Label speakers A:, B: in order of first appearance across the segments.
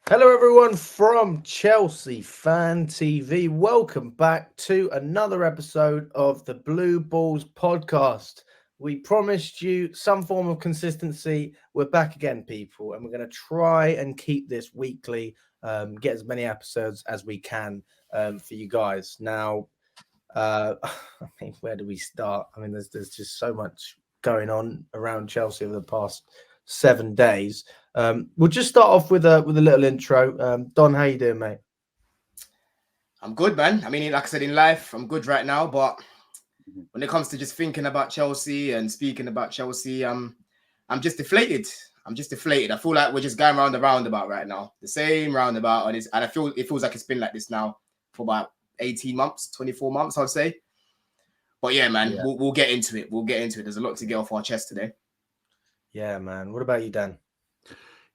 A: Hello, everyone from Chelsea Fan TV. Welcome back to another episode of the Blue Balls podcast. We promised you some form of consistency. We're back again, people, and we're going to try and keep this weekly, get as many episodes as we can for you guys. Now, I mean, where do we start? I mean, there's just so much going on around Chelsea over the past 7 days. We'll just start off with a little intro. Don, how you doing, mate?
B: I'm good, man. I mean, like I said, in life, I'm good right now. But when it comes to just thinking about Chelsea and speaking about Chelsea, I'm just deflated. I feel like we're just going round the roundabout right now, the same roundabout, and I feel it feels like it's been like this now for about 18 months, 24 months, I'd say. But yeah, man,
A: Yeah.
B: We'll get into it. There's a lot to get off our chest today.
A: Yeah, man. What about you, Dan?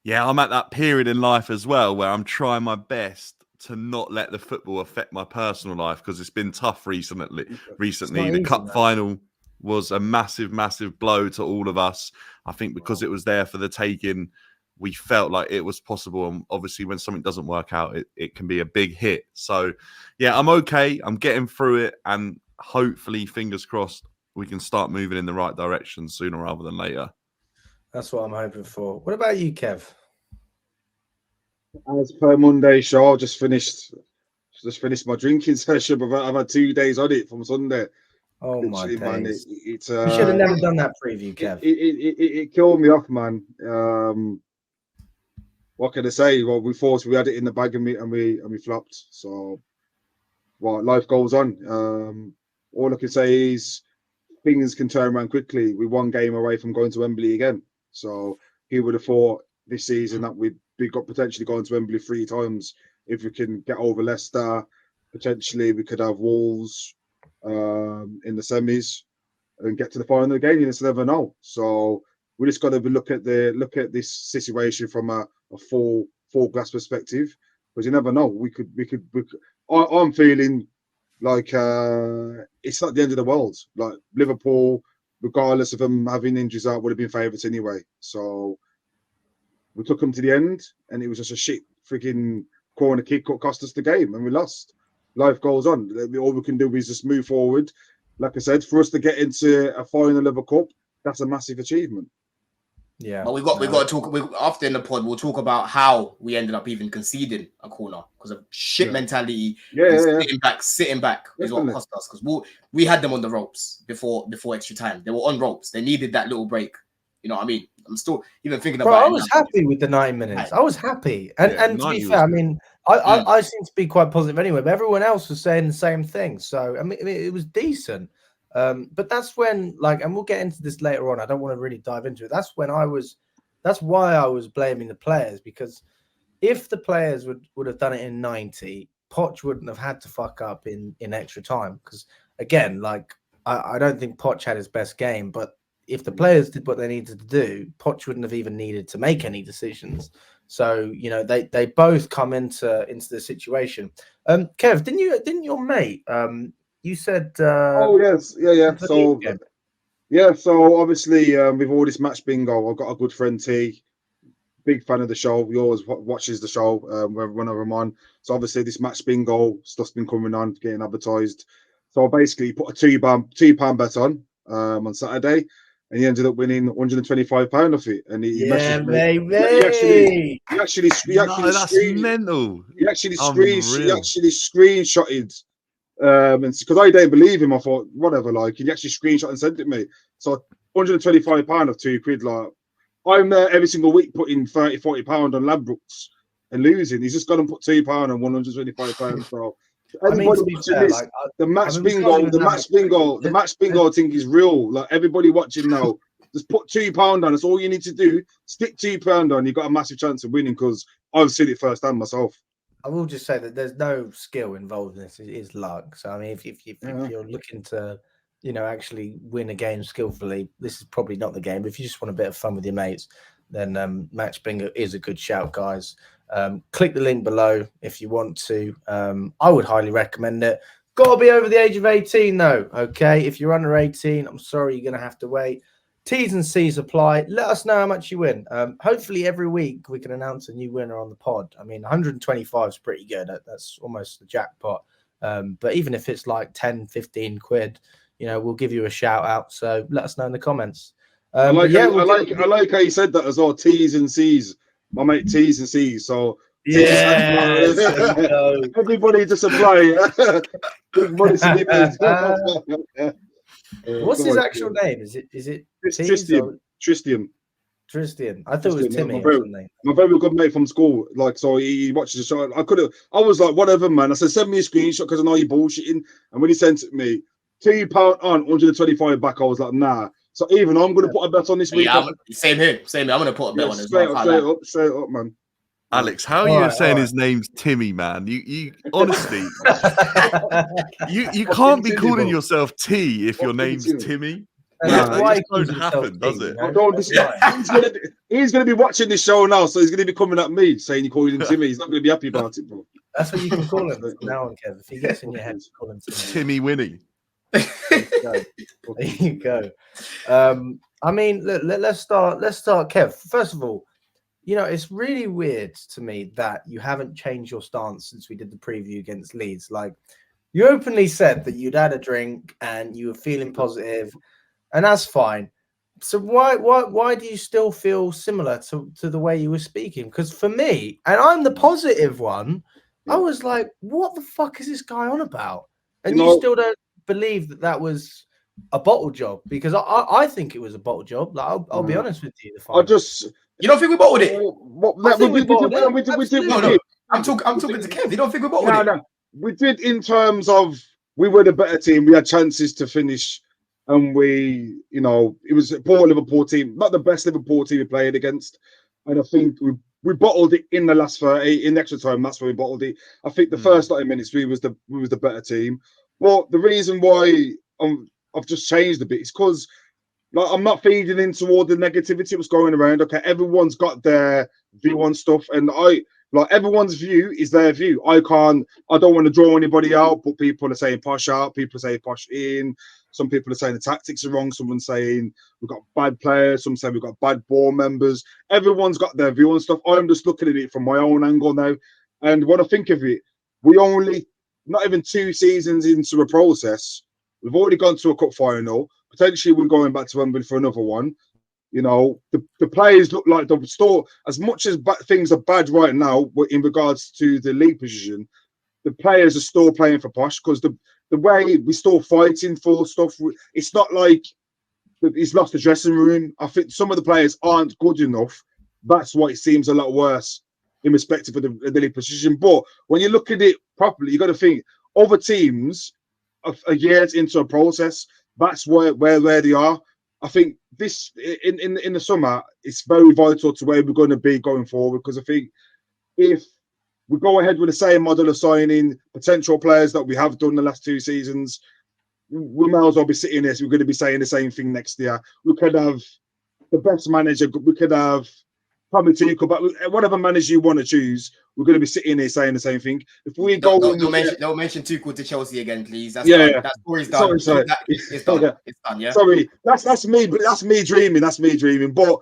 C: Yeah, I'm at that period in life as well where I'm trying my best to not let the football affect my personal life because it's been tough recently. The cup final was a massive blow to all of us. I think because it was there for the taking, we felt like it was possible. And obviously when something doesn't work out, it can be a big hit. So yeah, I'm okay. I'm getting through it. And hopefully, fingers crossed, we can start moving in the right direction sooner rather than later.
A: That's what I'm hoping for. What about you, Kev?
D: As per Monday show, just finished my drinking session, but I've had 2 days on it from Sunday.
A: Oh my days!
D: Man,
A: you should have never done that preview, Kev.
D: It killed me off, man. What can I say? Well, we thought we had it in the bag and we flopped. So, well, life goes on. All I can say is things can turn around quickly. We're one game away from going to Wembley again. So, who would have thought this season that we got potentially going to Wembley 3 times? If we can get over Leicester, potentially we could have Wolves in the semis and get to the final again. You just never know. So we just got to look at this situation from a full glass perspective, because you never know. We could. I'm feeling like it's not the end of the world. Like Liverpool, regardless of them having injuries out, would have been favourites anyway. So we took them to the end, and it was just a shit freaking corner kick that cost us the game, and we lost. Life goes on. All we can do is just move forward. Like I said, for us to get into a final of a cup, that's a massive achievement.
B: Yeah, but we got to talk. After in the pod, we'll talk about how we ended up even conceding a corner because of shit mentality. Sitting back is what cost us, because we had them on the ropes before extra time. They were on ropes. They needed that little break. You know what I mean? I'm still even thinking about it.
A: I was happy with the 90 minutes. I was happy. And to be fair, I mean, I seem to be quite positive anyway, but everyone else was saying the same thing. So, I mean, it was decent. But that's when, and we'll get into this later on. I don't want to really dive into it. That's why I was blaming the players, because if the players would have done it in 90, Poch wouldn't have had to fuck up in extra time. Because, again, I don't think Poch had his best game, but if the players did what they needed to do, Poch wouldn't have even needed to make any decisions. So, they both come into the situation. Kev, didn't your mate, you said...
D: oh, yes. Yeah. So obviously, with all this match bingo, I've got a good friend, T, big fan of the show. He always watches the show whenever I'm on. So obviously, this match bingo stuff's been coming on, getting advertised. So I basically put a £2 bet on Saturday, and he ended up winning £125 off it. And he messaged me. He actually
C: that's mental.
D: He actually screenshotted. And because I didn't believe him, I thought whatever. He actually screenshot and sent it to me. So £125 of £2. I'm there every single week putting £30-40 on Ladbrokes and losing. He's just gone and put £2 on £125. So everybody watching this, the match bingo thing is real. Everybody watching now, just put £2 on. That's all you need to do. Stick £2 on. You've got a massive chance of winning, because I've seen it firsthand myself.
A: I will just say that there's no skill involved in this. It is luck. So, I mean, if you're looking to, actually win a game skillfully, this is probably not the game. But if you just want a bit of fun with your mates, then Match Bingo is a good shout, guys. Click the link below if you want to. I would highly recommend it. Got to be over the age of 18, though, okay? If you're under 18, I'm sorry, you're going to have to wait. T's and C's apply. Let us know how much you win. Hopefully every week we can announce a new winner on the pod. I mean, 125 is pretty good. That's almost the jackpot. But even if it's like 10, 15 quid, we'll give you a shout out. So let us know in the comments.
D: I like how you said that as well. T's and C's. My mate, T's and C's. So
A: yes,
D: everybody just apply.
A: What's his actual name? Is it
D: Tristian?
A: Tristian. I thought it was Timmy.
D: My very good mate from school. Like, so he watches the show. I was like, whatever, man. I said, send me a screenshot because I know you're bullshitting. And when he sent it me, £2 on, 125 back, I was like, nah. So even I'm going to put a bet on this week.
B: Yeah, same here. I'm going to put a bet on it.
D: Straight up, man.
C: Alex, how are you saying his name's Timmy, man? You honestly, you can't be calling yourself T if your name's Timmy. It won't happen, does it?
D: He's going to be watching this show now, so he's going to be coming at me saying you call him Timmy. He's not going to be happy about it, bro.
A: That's what you can call him now on, Kev. If he gets in your head, call him
C: Timmy Winnie.
A: There you go. I mean, let's start, Kev. First of all, it's really weird to me that you haven't changed your stance since we did the preview against Leeds. Like, you openly said that you'd had a drink and you were feeling positive, and that's fine. So why do you still feel similar to the way you were speaking? Because for me, and I'm the positive one, I was like, what the fuck is this guy on about? And you still don't believe that was a bottle job? Because I think it was a bottle job. Like, I'll be honest with you.
B: You don't think we bottled it?
D: We did.
B: I'm talking to Kev. You don't think we bottled it?
D: No. We did in terms of we were the better team. We had chances to finish, and it was a poor Liverpool team, not the best Liverpool team we played against. And I think we bottled it in the last 30, in extra time. That's where we bottled it. I think the first 30 minutes we was the better team. Well, the reason why I've just changed a bit is because. Like, I'm not feeding into all the negativity that's going around. Okay, everyone's got their view on stuff, and everyone's view is their view. I don't want to draw anybody out, but people are saying Posh out, people are saying Posh in. Some people are saying the tactics are wrong. Someone's saying we've got bad players. Some say we've got bad board members. Everyone's got their view on stuff. I'm just looking at it from my own angle now. And when I think of it, we only, not even 2 seasons into a process, we've already gone to a cup final. Potentially, we're going back to Wembley for another one. The players look like they're still, as much as things are bad right now in regards to the league position, the players are still playing for Posh because the way we're still fighting for stuff, it's not like he's lost the dressing room. I think some of the players aren't good enough. That's why it seems a lot worse in respect of the league position. But when you look at it properly, you got to think other teams are years into a process. That's where they are. I think this in the summer, it's very vital to where we're going to be going forward, because I think if we go ahead with the same model of signing potential players that we have done the last 2 seasons, we might as well be sitting here. So we're going to be saying the same thing next year. We could have the best manager. We could have probably Tuchel, but whatever manager you want to choose, we're going to be sitting here saying the same thing. If we
B: don't mention Tuchel to Chelsea again, please. That's
D: done.
B: That story's done.
D: Sorry.
B: It's done. It's done. Yeah.
D: Sorry, that's me. But that's me dreaming. But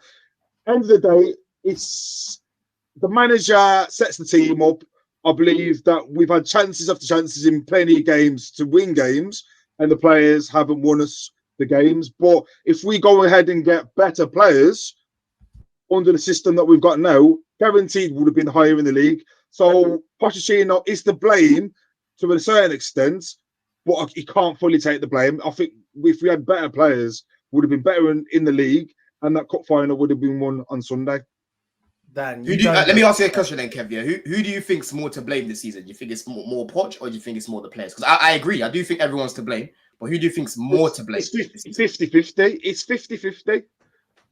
D: end of the day, it's the manager sets the team up. I believe that we've had chances after chances in plenty of games to win games, and the players haven't won us the games. But if we go ahead and get better players under the system that we've got now, guaranteed would have been higher in the league. So Pochettino is to blame to a certain extent, but he can't fully take the blame. I think if we had better players, would have been better in the league, and that cup final would have been won on Sunday.
B: Dan, let me ask you a question then, Kev. Yeah? Who do you think's more to blame this season? Do you think it's more Poch, or do you think it's more the players? Because I agree. I do think everyone's to blame, but who do you think's more to blame?
D: It's 50-50. It's 50-50.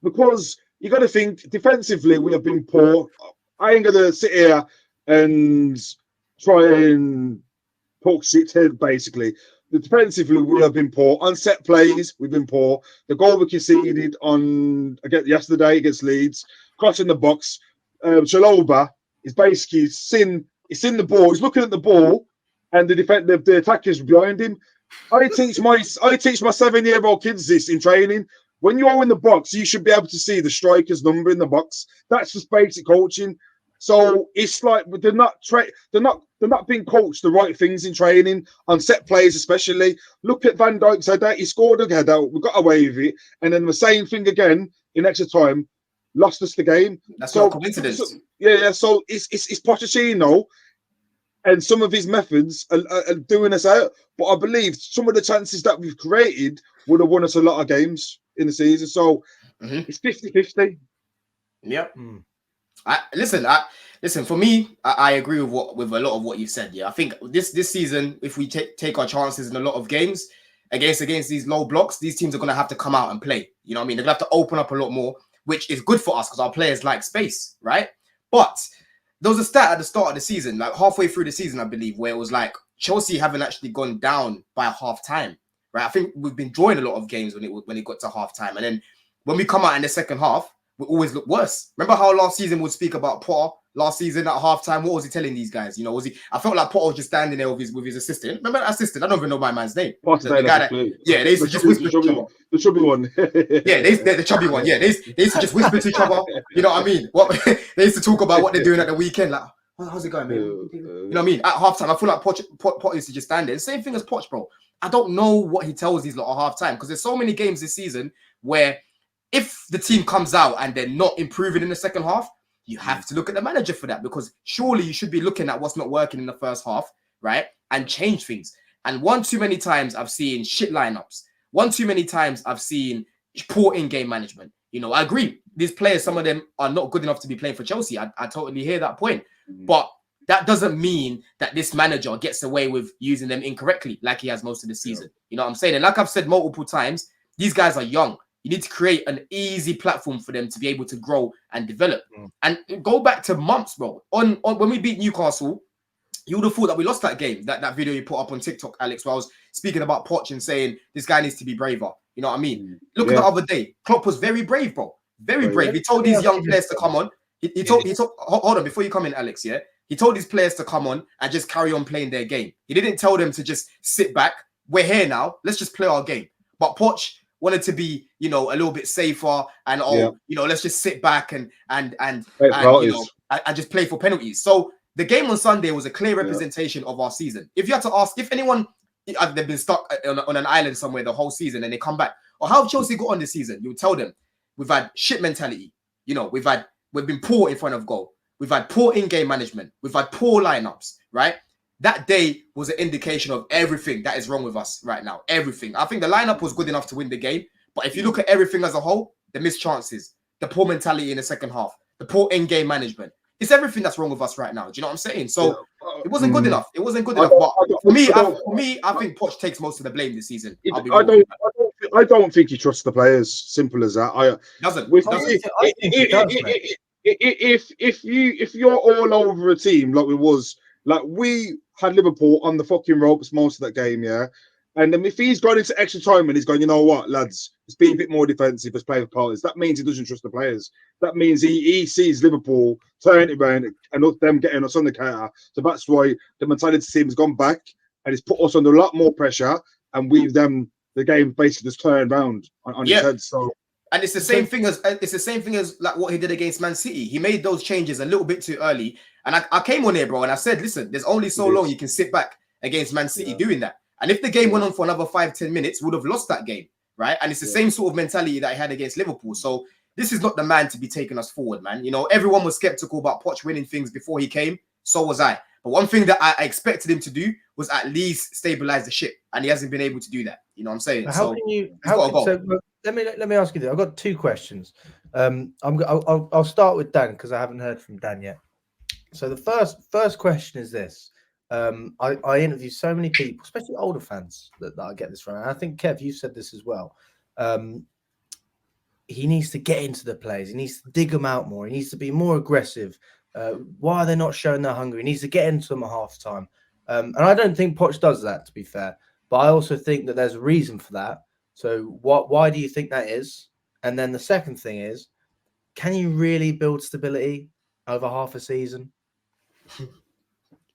D: Because you got to think, defensively, we have been poor. I ain't going to sit here and try and talk shit here, basically. Defensively, we have been poor. On set plays, we've been poor. The goal we conceded yesterday against Leeds, crossing the box. Chalobah is basically seen the ball. He's looking at the ball, and the attackers behind him. I teach my 7-year-old kids this in training. When you're in the box, you should be able to see the striker's number in the box. That's just basic coaching. So it's like they're not being coached the right things in training on set plays, especially. Look at Van Dijk's header. He scored a header. We got away with it, and then the same thing again in extra time, lost us the game.
B: That's not a coincidence.
D: So it's Pochettino, and some of his methods are doing us out. But I believe some of the chances that we've created would have won us a lot of games in the season. So it's 50-50.
B: Yep. Listen. For me, I agree with a lot of what you said. Yeah, I think this season, if we take our chances in a lot of games against these low blocks, these teams are going to have to come out and play. You know what I mean? They're going to have to open up a lot more, which is good for us because our players like space, right? But there was a stat at the start of the season, like halfway through the season, I believe, where it was like Chelsea haven't actually gone down by half time, right? I think we've been drawing a lot of games when it got to half time, and then when we come out in the second half, we always look worse. Remember how last season we'd speak about Potter last season at halftime? What was he telling these guys? You know, I felt like Potter was just standing there with his assistant. Remember that assistant? I don't even know my man's name. The guy that, they used to just whisper to each other.
D: The chubby one.
B: Yeah, the chubby one. Yeah, they used to just whisper to each other. You know what I mean? They used to talk about what they're doing at the weekend. Like, how's it going, man? You know what I mean? At halftime, I feel like Potter used to just stand there. Same thing as Poch, bro. I don't know what he tells these lot at halftime because there's so many games this season where if the team comes out and they're not improving in the second half, you have to look at the manager for that because surely you should be looking at what's not working in the first half, right? And change things. And one too many times I've seen shit lineups. One too many times I've seen poor in-game management. You know, I agree. These players, some of them are not good enough to be playing for Chelsea. I totally hear that point. But that doesn't mean that this manager gets away with using them incorrectly like he has most of the season. You know what I'm saying? And like I've said multiple times, these guys are young. You need to create an easy platform for them to be able to grow and develop. And go back to months, bro. On when we beat Newcastle, you would have thought that we lost that game. That video you put up on TikTok, Alex, where I was speaking about Poch and saying this guy needs to be braver. You know what I mean? Look at the other day. Klopp was very brave, bro. Very brave. He told these young players to come on. He told. Hold on, before you come in, Alex. Yeah, he told his players to come on and just carry on playing their game. He didn't tell them to just sit back. We're here now. Let's just play our game. But Poch wanted to be, you know, a little bit safer and you know, let's just sit back and just play for penalties. So the game on Sunday was a clear representation of our season. If you had to ask, if anyone they've been stuck on an island somewhere the whole season and they come back, or how Chelsea got on this season, you would tell them we've had shit mentality. You know, we've been poor in front of goal. We've had poor in-game management. We've had poor lineups, right? That day was an indication of everything that is wrong with us right now. Everything. I think the lineup was good enough to win the game. But if you look at everything as a whole, the missed chances, the poor mentality in the second half, the poor in-game management, it's everything that's wrong with us right now. Do you know what I'm saying? So it wasn't good enough. It wasn't good enough. But for me, I think Poch takes most of the blame this season.
D: I don't think he trusts the players. Simple as that. If you're all over a team like we was, like we had Liverpool on the fucking ropes most of that game, yeah. And then if he's going into extra time and he's going, you know what, lads, let's be a bit more defensive, let's play for parties. That means he doesn't trust the players. That means he sees Liverpool turn it around and them getting us on the counter. So that's why the mentality team has gone back and it's put us under a lot more pressure. And we've them the game basically just turned around on his head. So.
B: And it's the same thing as like what he did against Man City. He made those changes a little bit too early. And I came on here, bro, and I said, listen, there's only so long you can sit back against Man City doing that. And if the game went on for another 5-10 minutes, we would have lost that game, right? And it's the same sort of mentality that he had against Liverpool. So this is not the man to be taking us forward, man. You know, everyone was skeptical about Poch winning things before he came. So was I. But one thing that I expected him to do was at least stabilize the ship. And he hasn't been able to do that. You know what I'm saying?
A: So let me ask you this. I've got two questions. I'll start with Dan because I haven't heard from Dan yet. So the first question is this. I interview so many people, especially older fans, that I get this from. And I think, Kev, you said this as well. He needs to get into the plays. He needs to dig them out more. He needs to be more aggressive. Why are they not showing their hunger? He needs to get into them at half time. And I don't think Poch does that, to be fair. But I also think that there's a reason for that. So why do you think that is? And then the second thing is, can you really build stability over half a season?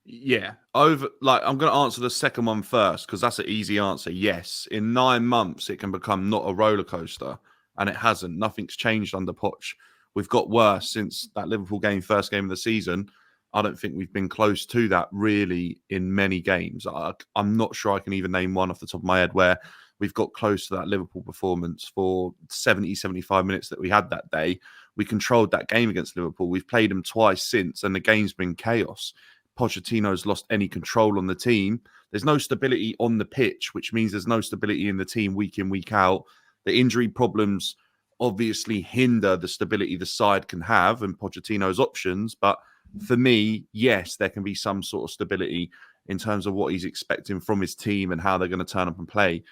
C: Yeah, I'm going to answer the second one first because that's an easy answer. Yes, in 9 months it can become not a roller coaster. and it hasn't. Nothing's changed under Poch. We've got worse since that Liverpool game, first game of the season. I don't think we've been close to that really in many games. I'm not sure I can even name one off the top of my head where we've got close to that Liverpool performance for 70, 75 minutes that we had that day. We controlled that game against Liverpool. We've played them twice since, and the game's been chaos. Pochettino's lost any control on the team. There's no stability on the pitch, which means there's no stability in the team week in, week out. The injury problems obviously hinder the stability the side can have and Pochettino's options. But for me, yes, there can be some sort of stability in terms of what he's expecting from his team and how they're going to turn up and play.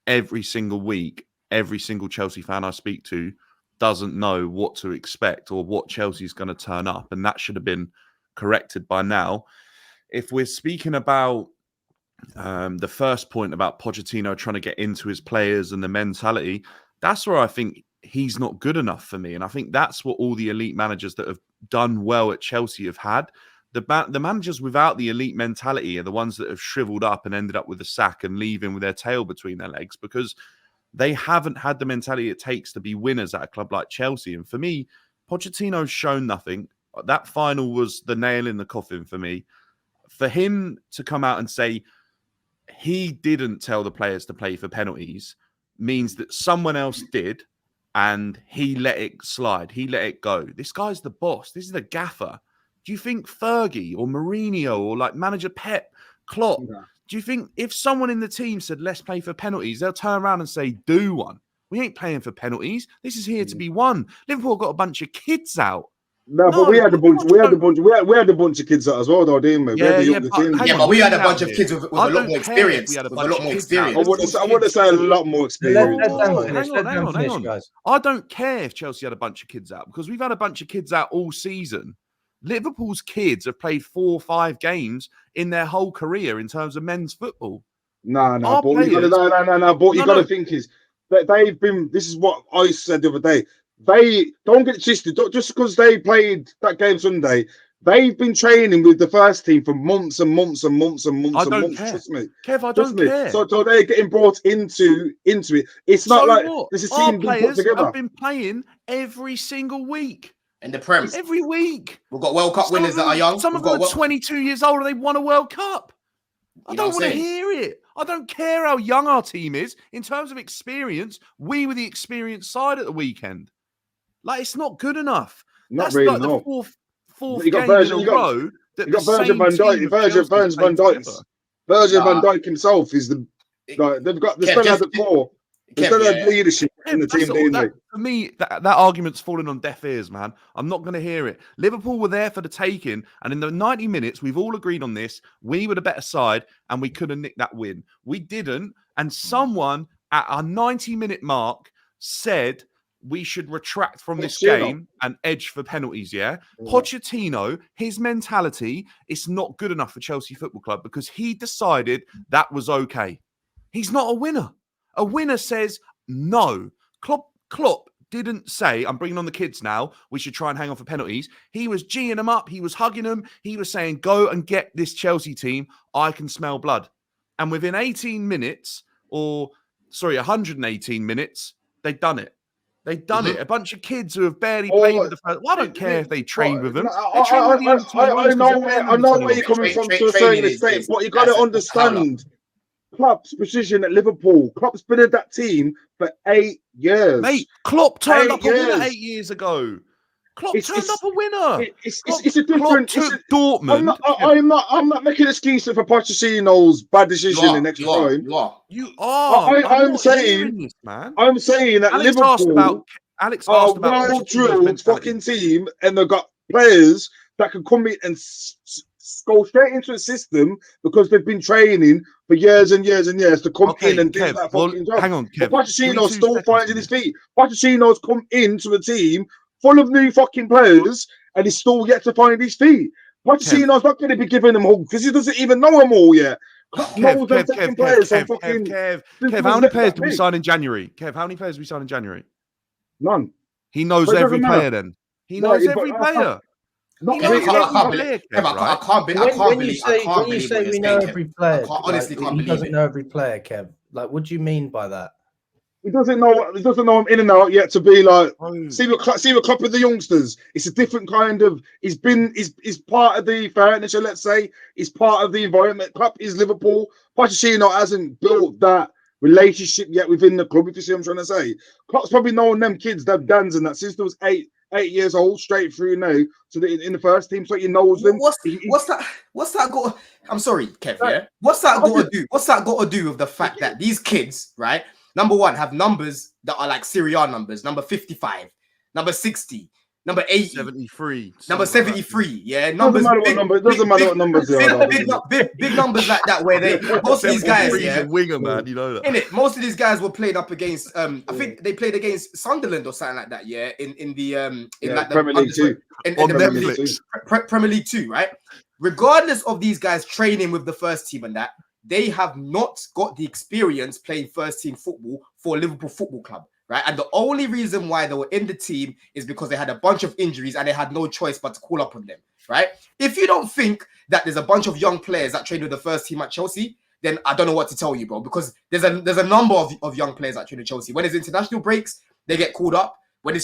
C: Every single week, every single Chelsea fan I speak to doesn't know what to expect or what Chelsea's going to turn up. And that should have been corrected by now. If we're speaking about the first point about Pochettino trying to get into his players and the mentality, that's where I think he's not good enough for me. And I think that's what all the elite managers that have done well at Chelsea have had. The managers without the elite mentality are the ones that have shriveled up and ended up with a sack and leaving with their tail between their legs because they haven't had the mentality it takes to be winners at a club like Chelsea. And for me, Pochettino's shown nothing. That final was the nail in the coffin for me. For him to come out and say he didn't tell the players to play for penalties means that someone else did and he let it slide. He let it go. This guy's the boss. This is the gaffer. Do you think Fergie or Mourinho or like manager Pep, Klopp, do you think if someone in the team said, let's play for penalties, they'll turn around and say, do one? We ain't playing for penalties. This is here to be won. Liverpool got a bunch of kids out.
D: No, but we had a bunch. We had a bunch of kids out as well, though, didn't we?
B: But we had a bunch of kids with a lot more experience. With a lot more experience.
D: I want to say a lot more experience.
C: Hang on, guys. I don't care if Chelsea had a bunch of kids out because we've had a bunch of kids out all season. Liverpool's kids have played 4 or 5 games in their whole career in terms of men's football.
D: No. But what you got to think is that they've been. This is what I said the other day. They don't get twisted. Just because they played that game Sunday, they've been training with the first team for months and months and months and months and months. Trust me,
C: Kev, I don't care.
D: So they're getting brought into it. It's not like this is team being put together.
C: Have been playing every single week.
B: In the Prem.
C: Every week.
B: We've got World Cup winners that are young.
C: Some of them are 22 years old and they won a World Cup. I don't want to hear it. I don't care how young our team is. In terms of experience, we were the experienced side at the weekend. Like, it's not good enough. That's like the fourth game in a row.
D: You got Virgil van Dijk. Virgil van Dijk himself is the... they've got... They still had the core. They still had leadership in the team, didn't they?
C: For me, that argument's falling on deaf ears, man. I'm not going to hear it. Liverpool were there for the taking, and in the 90 minutes, we've all agreed on this. We were the better side, and we could have nicked that win. We didn't, and someone at our 90-minute mark said we should retract from this game and edge for penalties, yeah? Pochettino, his mentality, it's not good enough for Chelsea Football Club because he decided that was okay. He's not a winner. A winner says no. Klopp didn't say, I'm bringing on the kids now, we should try and hang on for penalties. He was geeing them up. He was hugging them. He was saying, go and get this Chelsea team. I can smell blood. And within 118 minutes, they'd done it. They've done it. A bunch of kids who have barely played with the first. Well, I don't care if they train with them.
D: I know where you're coming from to a certain extent, but you got to understand Klopp's position at Liverpool. Klopp's been in that team for 8 years.
C: Mate, Klopp turned up a winner 8 years ago. Klopp turned up a winner.
D: It's a different.
C: Klopp took Dortmund.
D: I'm not making excuses for Pochettino's bad decision in extra time.
C: You are.
D: I'm saying
C: this, man.
D: I'm saying that
C: Alex
D: Liverpool
C: asked about
D: well-drilled fucking team, and they've got players that can come in and go straight into a system because they've been training for years and years and years to come in and do that fucking job.
C: Hang on, Kev.
D: Pochettino's still finding his feet. Pochettino's come into a team full of new fucking players, and he's still yet to find his feet. Pochettino's not going to be giving them hugs because he doesn't even know them all yet.
C: Kev, how many players did we sign in January? Kev, how many players did we sign in January?
D: None.
C: He knows every player then. He knows every player.
B: I can't believe
A: we know every player. He doesn't know every player, Kev. Like, what do you mean by that?
D: He doesn't know him in and out yet to be like. See what Klopp with the youngsters. It's a different kind of. He's part of the furniture. Let's say he's part of the environment. Klopp is Liverpool. Pochettino hasn't built that relationship yet within the club. If you see what I'm trying to say, Klopp's probably known them kids, that Dans and that since they was 8 years old, straight through now in the first team. So he knows them.
B: What's that got? I'm sorry, Kev. Yeah. What's that got to do? What's that got to do with the fact that these kids, right? Number one, have numbers that are like Serie A numbers. Number 55, number 60, number 80,
C: 73,
B: number 73.
C: Like
B: yeah, numbers.
D: It doesn't matter what numbers they are.
B: Big numbers like that. Where they most of these guys,
C: a winger, man. You know that.
B: In it, most of these guys were played up against. I think they played against Sunderland or something like that. Yeah, in the
D: Premier League 2.
B: In the Premier League 2, right? Regardless of these guys training with the first team and that, they have not got the experience playing first team football for Liverpool Football Club, right? And the only reason why they were in the team is because they had a bunch of injuries and they had no choice but to call up on them, right? If you don't think that there's a bunch of young players that train with the first team at Chelsea, then I don't know what to tell you, bro, because there's a number of young players that train at Chelsea. When there's international breaks, they get called up. When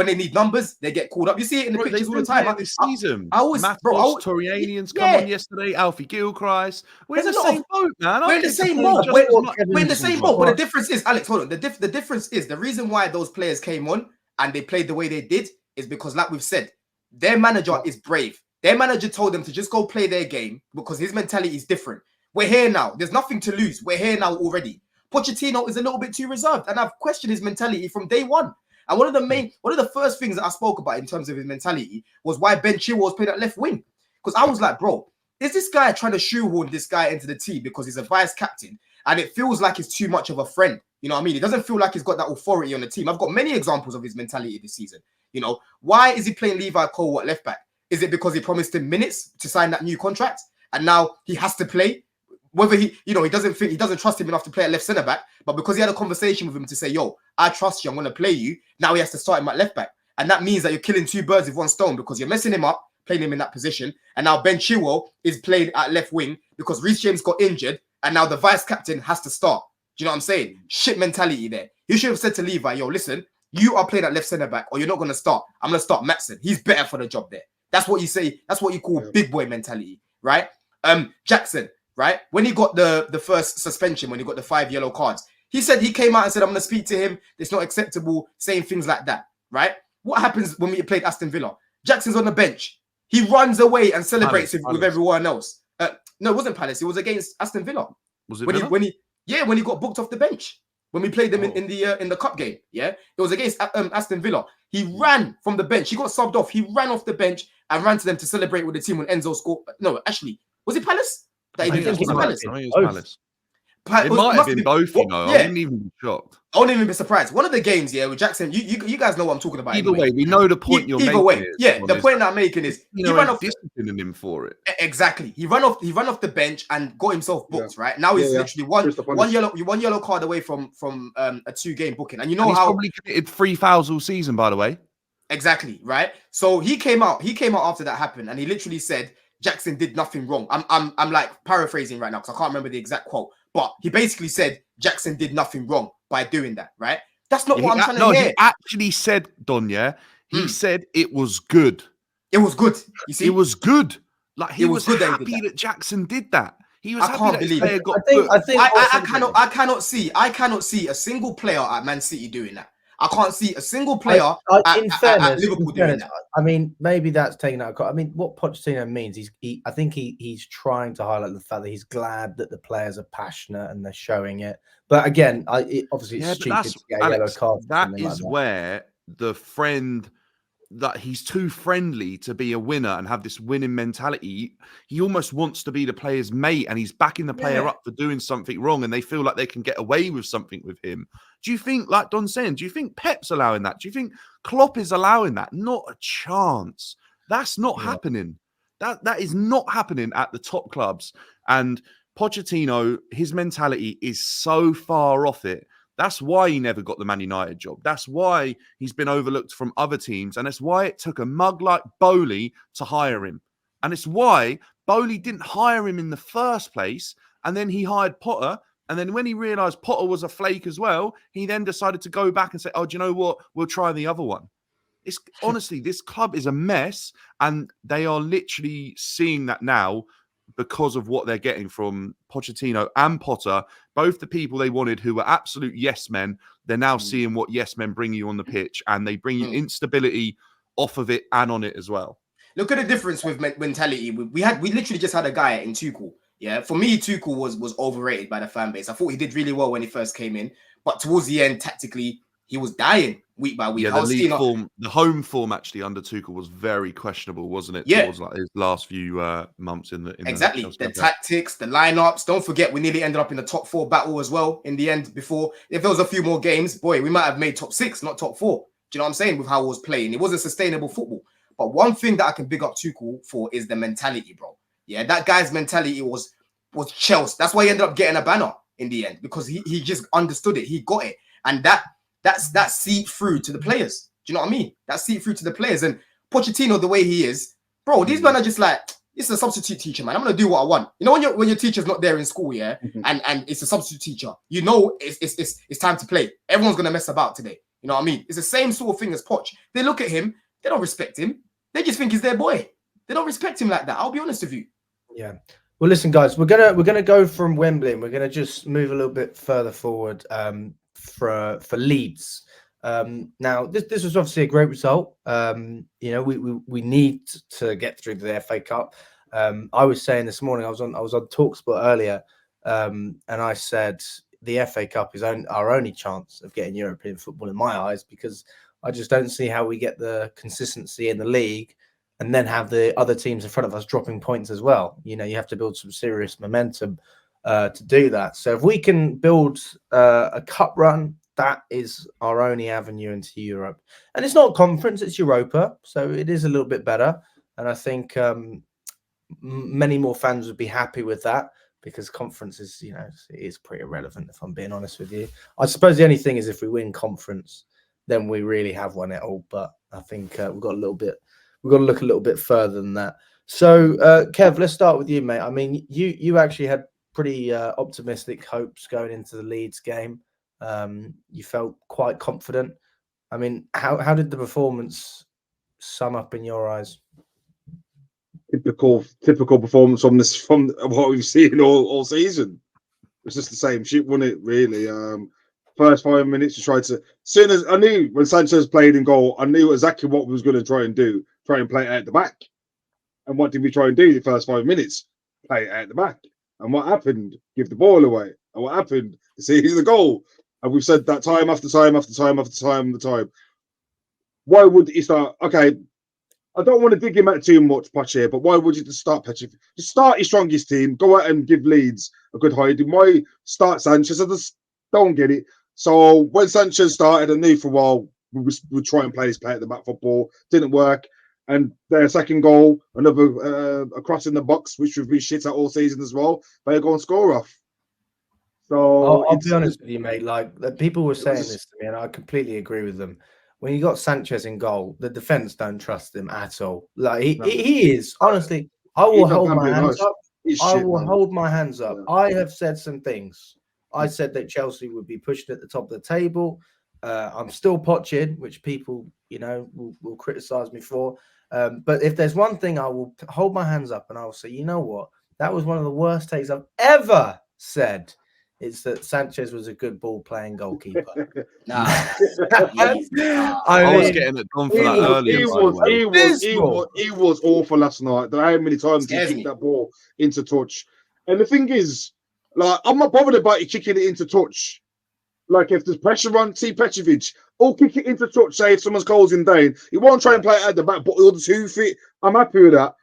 B: they need numbers, they get called up. You see it in the pictures all the time.
C: This season, Torianians come on yesterday. Alfie Gilchrist. We're in the same boat, man.
B: We're in the same boat. We're in the same boat. But the difference is, Alex, hold on. The difference is the reason why those players came on and they played the way they did is because, like we've said, their manager is brave. Their manager told them to just go play their game because his mentality is different. We're here now. There's nothing to lose. We're here now already. Pochettino is a little bit too reserved, and I've questioned his mentality from day one. And one of the first things that I spoke about in terms of his mentality was why Ben Chilwell was playing at left wing. Because I was like, bro, is this guy trying to shoehorn this guy into the team because he's a vice captain and it feels like he's too much of a friend? You know what I mean? It doesn't feel like he's got that authority on the team. I've got many examples of his mentality this season. You know, why is he playing Levi Cole at left back? Is it because he promised him minutes to sign that new contract and now he has to play? Whether he doesn't trust him enough to play at left centre back, but because he had a conversation with him to say, yo, I trust you, I'm going to play you. Now he has to start him at left back. And that means that you're killing two birds with one stone because you're messing him up, playing him in that position. And now Ben Chilwell is played at left wing because Reece James got injured. And now the vice captain has to start. Do you know what I'm saying? Shit mentality there. You should have said to Levi, yo, listen, you are playing at left centre back or you're not going to start. I'm going to start Maatsen. He's better for the job there. That's what you say. That's what you call big boy mentality, right? Jackson. Right? When he got the first suspension, when he got the 5 yellow cards, he came out and said, I'm going to speak to him. It's not acceptable, saying things like that. Right? What happens when we played Aston Villa? Jackson's on the bench. He runs away and celebrates with everyone else. No, it wasn't Palace. It was against Aston Villa.
C: Was it
B: when he got booked off the bench when we played them in the cup game. Yeah, it was against Aston Villa. He ran from the bench. He got subbed off. He ran off the bench and ran to them to celebrate with the team when Enzo scored. No, actually, was it Palace?
C: I think it was Palace. It might have been both, you know. I wouldn't even be shocked.
B: I wouldn't even be surprised. One of the games, with Jackson, you guys know what I'm talking about.
C: Either way, we know the point you're making.
B: Either way, the point that I'm making is
C: he ran off disciplining him for it.
B: Exactly. He ran off the bench and got himself booked. Right now, he's literally one yellow card away from a 2-game booking. And you know he's
C: probably committed 3 fouls all season, by the way.
B: Exactly. Right. So he came out after that happened, and he literally said Jackson did nothing wrong. I'm like paraphrasing right now because I can't remember the exact quote. But he basically said Jackson did nothing wrong by doing that, right? That's not what I'm trying to hear.
C: He actually said, Don, he said it was good.
B: It was good. You see?
C: It was good. Like he was happy that Jackson did that. He was happy that his player got
B: I cannot see a single player at Man City doing that. I can't see a single player at Liverpool doing that.
A: I mean, maybe that's taken out. I mean, what Pochettino means, I think he's trying to highlight the fact that he's glad that the players are passionate and they're showing it. But again, obviously it's stupid to get a yellow card.
C: That is where the friend that he's too friendly to be a winner and have this winning mentality. He almost wants to be the player's mate and he's backing the player up for doing something wrong and they feel like they can get away with something with him. Do you think, like Don saying, do you think Pep's allowing that? Do you think Klopp is allowing that? Not a chance. That's not happening. That is not happening at the top clubs. And Pochettino, his mentality is so far off it. That's why he never got the Man United job. That's why he's been overlooked from other teams. And that's why it took a mug like Bowley to hire him. And it's why Bowley didn't hire him in the first place. And then he hired Potter. And then when he realised Potter was a flake as well, he then decided to go back and say, oh, do you know what? We'll try the other one. It's honestly, this club is a mess, and they are literally seeing that now because of what they're getting from Pochettino and Potter, both the people they wanted who were absolute yes men. They're now seeing what yes men bring you on the pitch, and they bring you instability off of it and on it as well.
B: Look at the difference with mentality. We literally just had a guy in Tuchel. Yeah, for me, Tuchel was overrated by the fan base. I thought he did really well when he first came in, but towards the end, tactically, he was dying week by week.
C: Yeah, the home form actually under Tuchel was very questionable, wasn't it?
B: Yeah,
C: towards like his last few months in the
B: exactly the tactics, the lineups. Don't forget, we nearly ended up in the top 4 battle as well in the end. Before, if there was a few more games, boy, we might have made top 6, not top 4. Do you know what I'm saying? With how he was playing, it wasn't sustainable football. But one thing that I can big up Tuchel for is the mentality, bro. Yeah, that guy's mentality was Chelsea. That's why he ended up getting a banner in the end, because he just understood it. He got it. And that seeped through to the players. Do you know what I mean? That seeped through to the players. And Pochettino, the way he is, bro, these men are just like, it's a substitute teacher, man. I'm going to do what I want. You know, when your teacher's not there in school, yeah, and it's a substitute teacher, you know it's time to play. Everyone's going to mess about today. You know what I mean? It's the same sort of thing as Poch. They look at him. They don't respect him. They just think he's their boy. They don't respect him like that. I'll be honest with you.
A: Yeah. Well, listen, guys, we're gonna go from Wembley, and we're gonna just move a little bit further forward for Leeds. Now, this was obviously a great result. You know, we need to get through to the FA Cup. I was saying this morning, I was on TalkSport earlier, and I said the FA Cup is our only chance of getting European football in my eyes, because I just don't see how we get the consistency in the league and then have the other teams in front of us dropping points as well. You know, you have to build some serious momentum to do that. So if we can build a cup run, that is our only avenue into Europe. And it's not conference, it's Europa. So it is a little bit better. And I think many more fans would be happy with that, because conference is, you know, it is pretty irrelevant, if I'm being honest with you. I suppose the only thing is if we win conference, then we really have won it all. But I think we've got to look a little bit further than that. So, Kev, let's start with you, mate. I mean, you actually had pretty optimistic hopes going into the Leeds game. You felt quite confident. I mean, how did the performance sum up in your eyes?
D: Typical performance from what we've seen all season. It's just the same shit, wasn't it? Really. First 5 minutes, you tried to. Soon as I knew when Sanchez played in goal, I knew exactly what we was going to try and do. Try and play it at the back. And what did we try and do the first 5 minutes? Play it at the back. And what happened? Give the ball away. And what happened? See the goal. And we've said that time after time after time after time after time. Why would he start? Okay, I don't want to dig him out too much, Poch here, but why would you just start Poch? Just start your strongest team. Go out and give Leeds a good hiding. Why start Sanchez? I just don't get it. So when Sanchez started, I knew for a while we would try and play at the back football. Didn't work. And their second goal, another a cross in the box, which we've been shit at all season as well. They go and score off. So
A: I'll be honest with you, mate. Like, people were saying this to me, and I completely agree with them. When you got Sanchez in goal, the defense don't trust him at all. Like he is, honestly. I will hold my hands up. I will hold my hands up. I have said some things. I said that Chelsea would be pushed at the top of the table. I'm still Poching, which people, you know, will criticize me for. But if there's one thing, I will hold my hands up and I will say, you know what? That was one of the worst takes I've ever said. It's that Sanchez was a good ball-playing goalkeeper.
B: I
C: was getting it done for that earlier.
D: He was awful last night. How many times he kicked that ball into touch? And the thing is, like, I'm not bothered about you kicking it into touch. Like, if there's pressure on, see Petrovic, or kick it into touch, say if someone's closing down. He won't try and play it at the back, but he'll 2 feet. I'm happy with that.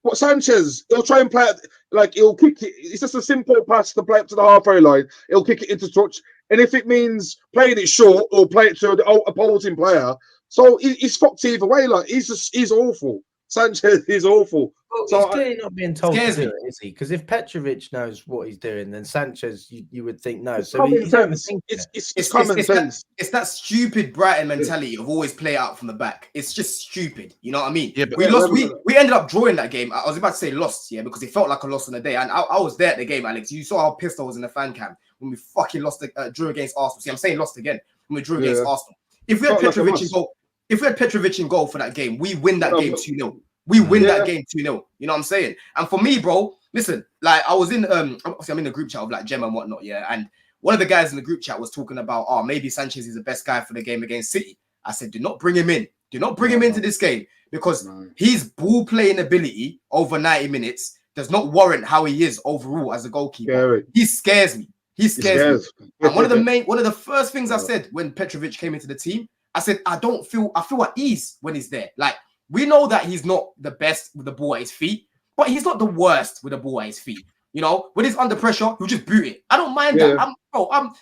D: But Sanchez, he'll try and play it, like, he'll kick it. It's just a simple pass to play up to the halfway line. He'll kick it into touch. And if it means playing it short or play it to the opposing player, so he's fucked either way. Like, he's awful. Sanchez is awful.
A: Well, he's clearly not being told to do it, is he? Because if Petrovic knows what he's doing, then Sanchez, you would think no. So he's not thinking
D: it's common sense.
B: It's that stupid Brighton mentality of always play out from the back. It's just stupid. You know what I mean?
C: Yeah,
B: we lost. We ended up drawing that game. I was about to say lost, yeah, because it felt like a loss on the day. And I was there at the game, Alex. You saw how pissed I was in the fan cam when we fucking lost drew against Arsenal. See, I'm saying lost again when we drew against Arsenal. If we had Petrovic in goal, for that game, we win that game 2-0. We win that game 2-0. You know what I'm saying? And for me, bro, listen, like I was in obviously I'm in the group chat with like Gemma and whatnot, yeah. And one of the guys in the group chat was talking about, maybe Sanchez is the best guy for the game against City. I said, do not bring him in. Do not bring him into this game because his ball playing ability over 90 minutes does not warrant how he is overall as a goalkeeper. He scares me. He scares me. And one of the first things I said when Petrovic came into the team, I said, I feel at ease when he's there. Like, we know that he's not the best with the ball at his feet, but he's not the worst with the ball at his feet. You know, when he's under pressure, he'll just boot it. I don't mind that.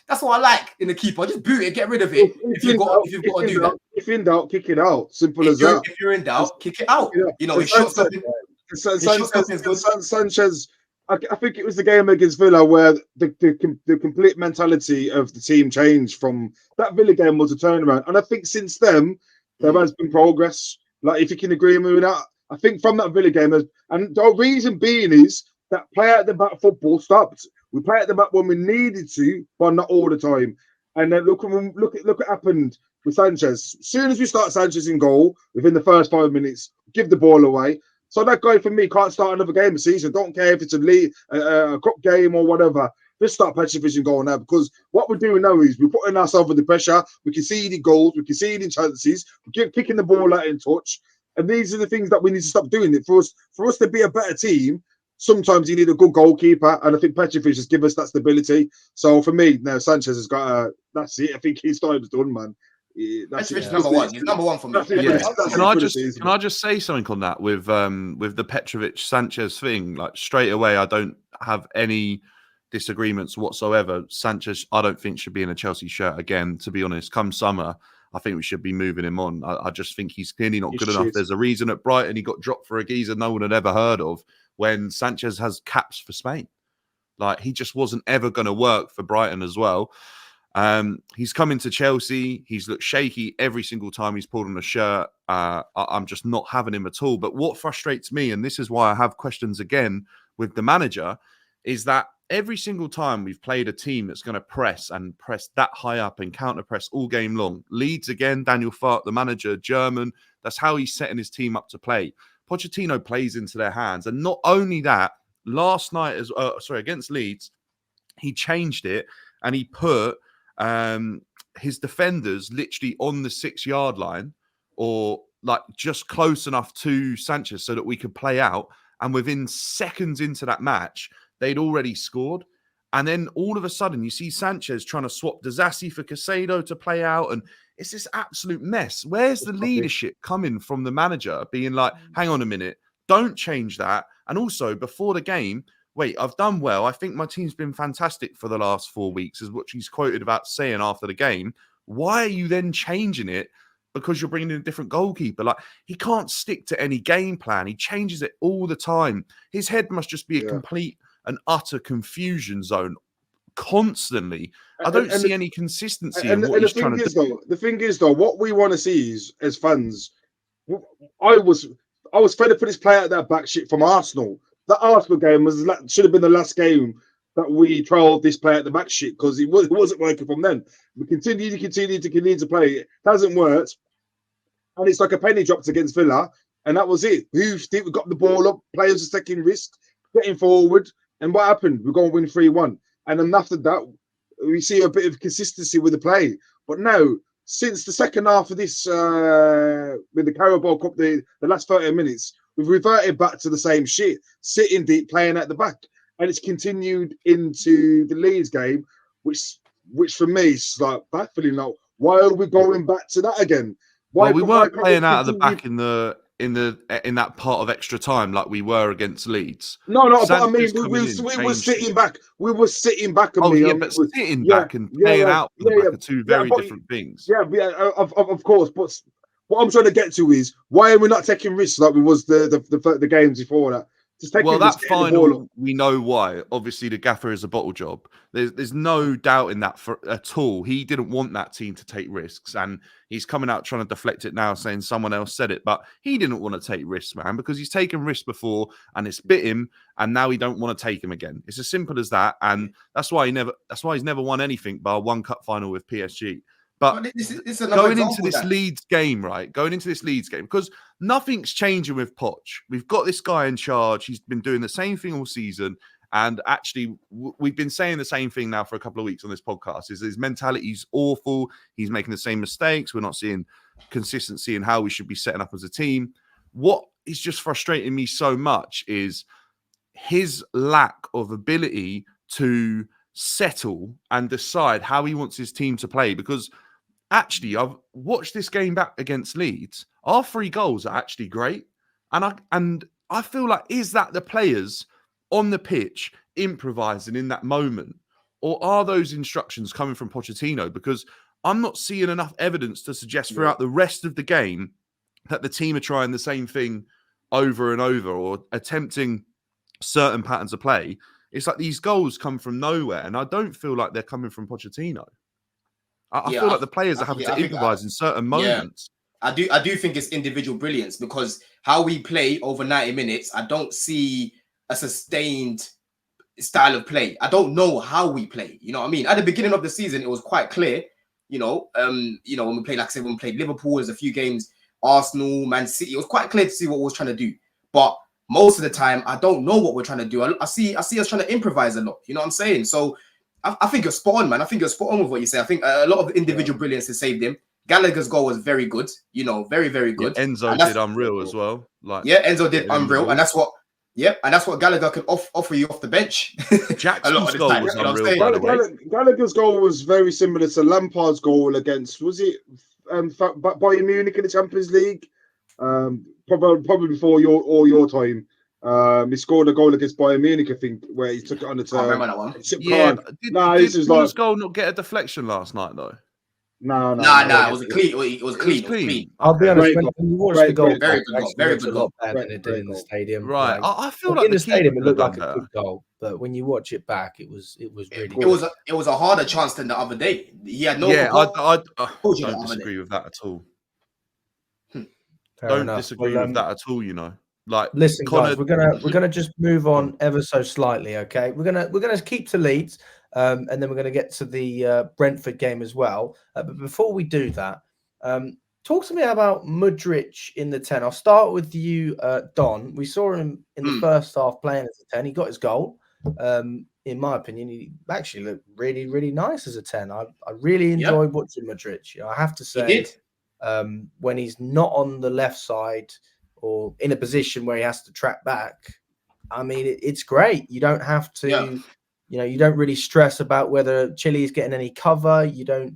B: That's what I like in the keeper. Just boot it, get rid of it. If you've got to do that.
D: If in doubt, kick it out. Simple as that.
B: If you're in doubt, kick it out. You know, his shot stopping is good.
D: Sanchez, I think it was the game against Villa where the complete mentality of the team changed. From that Villa game was a turnaround, and I think since then there has been progress. Like, if you can agree with that, I think from that Villa game, and the reason being is that play at the back football stopped. We play at the back when we needed to, but not all the time. And then look what happened with Sanchez. As soon as we start Sanchez in goal, within the first 5 minutes, give the ball away. So that guy for me can't start another game of season. Don't care if it's a cup game or whatever. Just start Petrovic in goal now, because what we're doing now is we're putting ourselves under pressure. We're conceding goals. We're conceding chances. We're kicking the ball out in touch. And these are the things that we need to stop doing. For us to be a better team, sometimes you need a good goalkeeper, and I think Petrovic has given us that stability. So for me, now Sanchez has got that's it. I think his time is done, man.
B: Petrovic number one. He's number one for me.
C: Can I just say something on that with the Petrovic Sanchez thing? Like, straight away, I don't have any disagreements whatsoever. Sanchez, I don't think should be in a Chelsea shirt again. To be honest, come summer, I think we should be moving him on. I just think he's clearly not good enough. There's a reason at Brighton he got dropped for a geezer no one had ever heard of, when Sanchez has caps for Spain. Like, he just wasn't ever going to work for Brighton as well. He's come into Chelsea. He's looked shaky every single time he's pulled on a shirt. I'm just not having him at all. But what frustrates me, and this is why I have questions again with the manager, is that every single time we've played a team that's going to press that high up and counter press all game long. Leeds again, Daniel Farke, the manager, German. That's how he's setting his team up to play. Pochettino plays into their hands. And not only that, last night, against Leeds, he changed it and he put his defenders literally on the 6-yard line, or like just close enough to Sanchez so that we could play out. And within seconds into that match, they'd already scored. And then all of a sudden, you see Sanchez trying to swap Disasi for Caicedo to play out. And it's this absolute mess. Where's the leadership coming from the manager being like, hang on a minute, don't change that. And also, before the game, wait, I've done well. I think my team's been fantastic for the last 4 weeks, is what he's quoted about saying after the game. Why are you then changing it? Because you're bringing in a different goalkeeper. Like, he can't stick to any game plan. He changes it all the time. His head must just be a complete and utter confusion zone constantly. I don't see any consistency in what he's trying to do.
D: The thing is, though, what we want to see is, as fans, I was fed up with this play at that back shit from Arsenal. That Arsenal game should have been the last game that we trialled this play at the back shit, because it wasn't working from then. We continue to play. It hasn't worked. And it's like a penny dropped against Villa, and that was it. We got the ball up, players are taking risk, getting forward, and what happened? We're going to win 3-1. And then after that, we see a bit of consistency with the play. But now, since the second half of this, with the Carabao Cup, the last 30 minutes, we've reverted back to the same shit, sitting deep, playing at the back. And it's continued into the Leeds game, which for me is like baffling. Like, why are we going back to that again?
C: Well, we weren't playing out of the back in that part of extra time like we were against Leeds.
D: No, but I mean, we were sitting back. We were sitting back.
C: But sitting back and playing out from the back are two very different things.
D: Yeah, of course. But what I'm trying to get to is why are we not taking risks like we was the games before that? Just taking
C: well,
D: risks,
C: that final, we know why. Obviously, the gaffer is a bottle job. There's no doubt in that at all. He didn't want that team to take risks, and he's coming out trying to deflect it now, saying someone else said it. But he didn't want to take risks, man, because he's taken risks before, and it's bit him, and now he don't want to take him again. It's as simple as that, and that's why he's never won anything bar one cup final with PSG. But going into this Leeds game, right? Going into this Leeds game, because nothing's changing with Poch. We've got this guy in charge. He's been doing the same thing all season. And actually, we've been saying the same thing now for a couple of weeks on this podcast. Is his mentality is awful. He's making the same mistakes. We're not seeing consistency in how we should be setting up as a team. What is just frustrating me so much is his lack of ability to settle and decide how he wants his team to play, because actually, I've watched this game back against Leeds. Our 3 goals are actually great. And I feel like, is that the players on the pitch improvising in that moment? Or are those instructions coming from Pochettino? Because I'm not seeing enough evidence to suggest throughout the rest of the game that the team are trying the same thing over and over or attempting certain patterns of play. It's like these goals come from nowhere. And I don't feel like they're coming from Pochettino. I feel like the players are having to improvise in certain moments.
B: I do think it's individual brilliance, because how we play over 90 minutes, I don't see a sustained style of play. I don't know how we play. You know what I mean? At the beginning of the season, it was quite clear. When we played, like I said, when we played Liverpool, there's a few games, Arsenal, Man City. It was quite clear to see what we was trying to do. But most of the time, I don't know what we're trying to do. I see us trying to improvise a lot. You know what I'm saying? So I think you're spot on, man. I think you're spot on with what you say. I think a lot of individual brilliance has saved him. Gallagher's goal was very good, very, very good.
C: Yeah, Enzo did unreal as well.
B: Enzo did unreal, and that's what Gallagher can offer you off the bench.
C: Jackson's goal was unreal.
D: Gallagher's goal was very similar to Lampard's goal against, was it Bayern Munich in the Champions League? Probably before your time. He scored a goal against Bayern Munich, I think, where he took it on the turn.
B: I remember that one.
C: Did Paul's goal not get a deflection last night, though?
D: No.
B: It was clean. It was clean.
A: I'll be honest, when you watch the goal,
B: very good goal.
A: Better than it did in the stadium.
C: Right. I feel like
A: in the stadium it looked like a good goal, but when you watch it back, it was really good.
B: It was a harder chance than the other day. He had no.
C: Yeah, I don't disagree with that at all. Don't disagree with that at all.
A: Listen, guys, we're gonna just move on ever so slightly. Okay, we're gonna keep to Leeds, and then we're gonna get to the Brentford game as well. But before we do that, talk to me about Mudryk in the 10. I'll start with you, Don. We saw him in the first half playing as a 10. He got his goal. In my opinion, he actually looked really, really nice as a 10. I really enjoyed watching Mudryk. I have to say, when he's not on the left side or in a position where he has to track back, I mean, it's great. You don't have to, you don't really stress about whether Chile is getting any cover. You're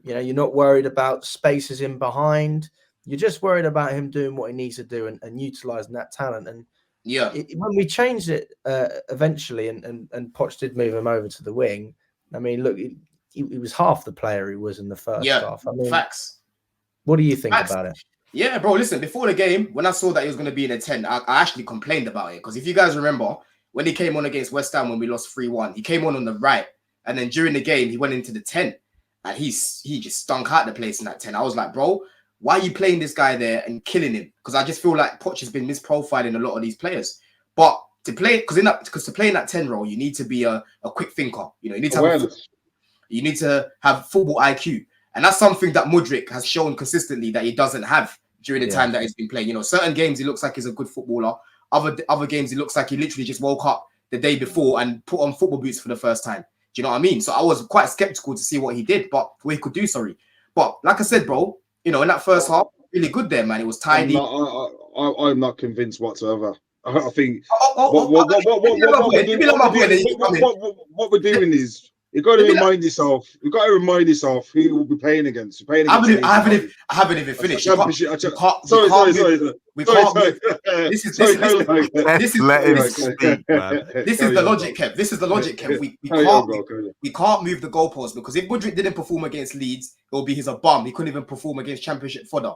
A: not worried about spaces in behind. You're just worried about him doing what he needs to do and utilizing that talent. And when we changed it eventually, and Poch did move him over to the wing, I mean, look, he was half the player he was in the first half. I mean,
B: facts.
A: What do you think about it?
B: Yeah, bro, listen, before the game, when I saw that he was going to be in a 10, I actually complained about it. Because if you guys remember, when he came on against West Ham when we lost 3-1, he came on the right. And then during the game, he went into the 10. And he just stunk out the place in that 10. I was like, bro, why are you playing this guy there and killing him? Because I just feel like Poch has been misprofiling a lot of these players. But to play, because to play in that 10 role, you need to be a quick thinker. You need to have football IQ. And that's something that Mudryk has shown consistently that he doesn't have during the time that he's been playing. Certain games he looks like he's a good footballer. Other games he looks like he literally just woke up the day before and put on football boots for the first time. Do you know what I mean? So I was quite skeptical to see what he did, but what he could do, But like I said, bro, in that first half, really good there, man. It was tidy.
D: I'm not convinced whatsoever. I think
B: what
D: we're doing is you've got to remind yourself. You've got to remind yourself who you will be playing against. I
B: haven't even finished.
D: Sorry.
B: We can't. This is the logic, Kev. This is the logic, Kev. We can't move the goalposts because if Mudryk didn't perform against Leeds, it will be he's a bum. He couldn't even perform against Championship fodder.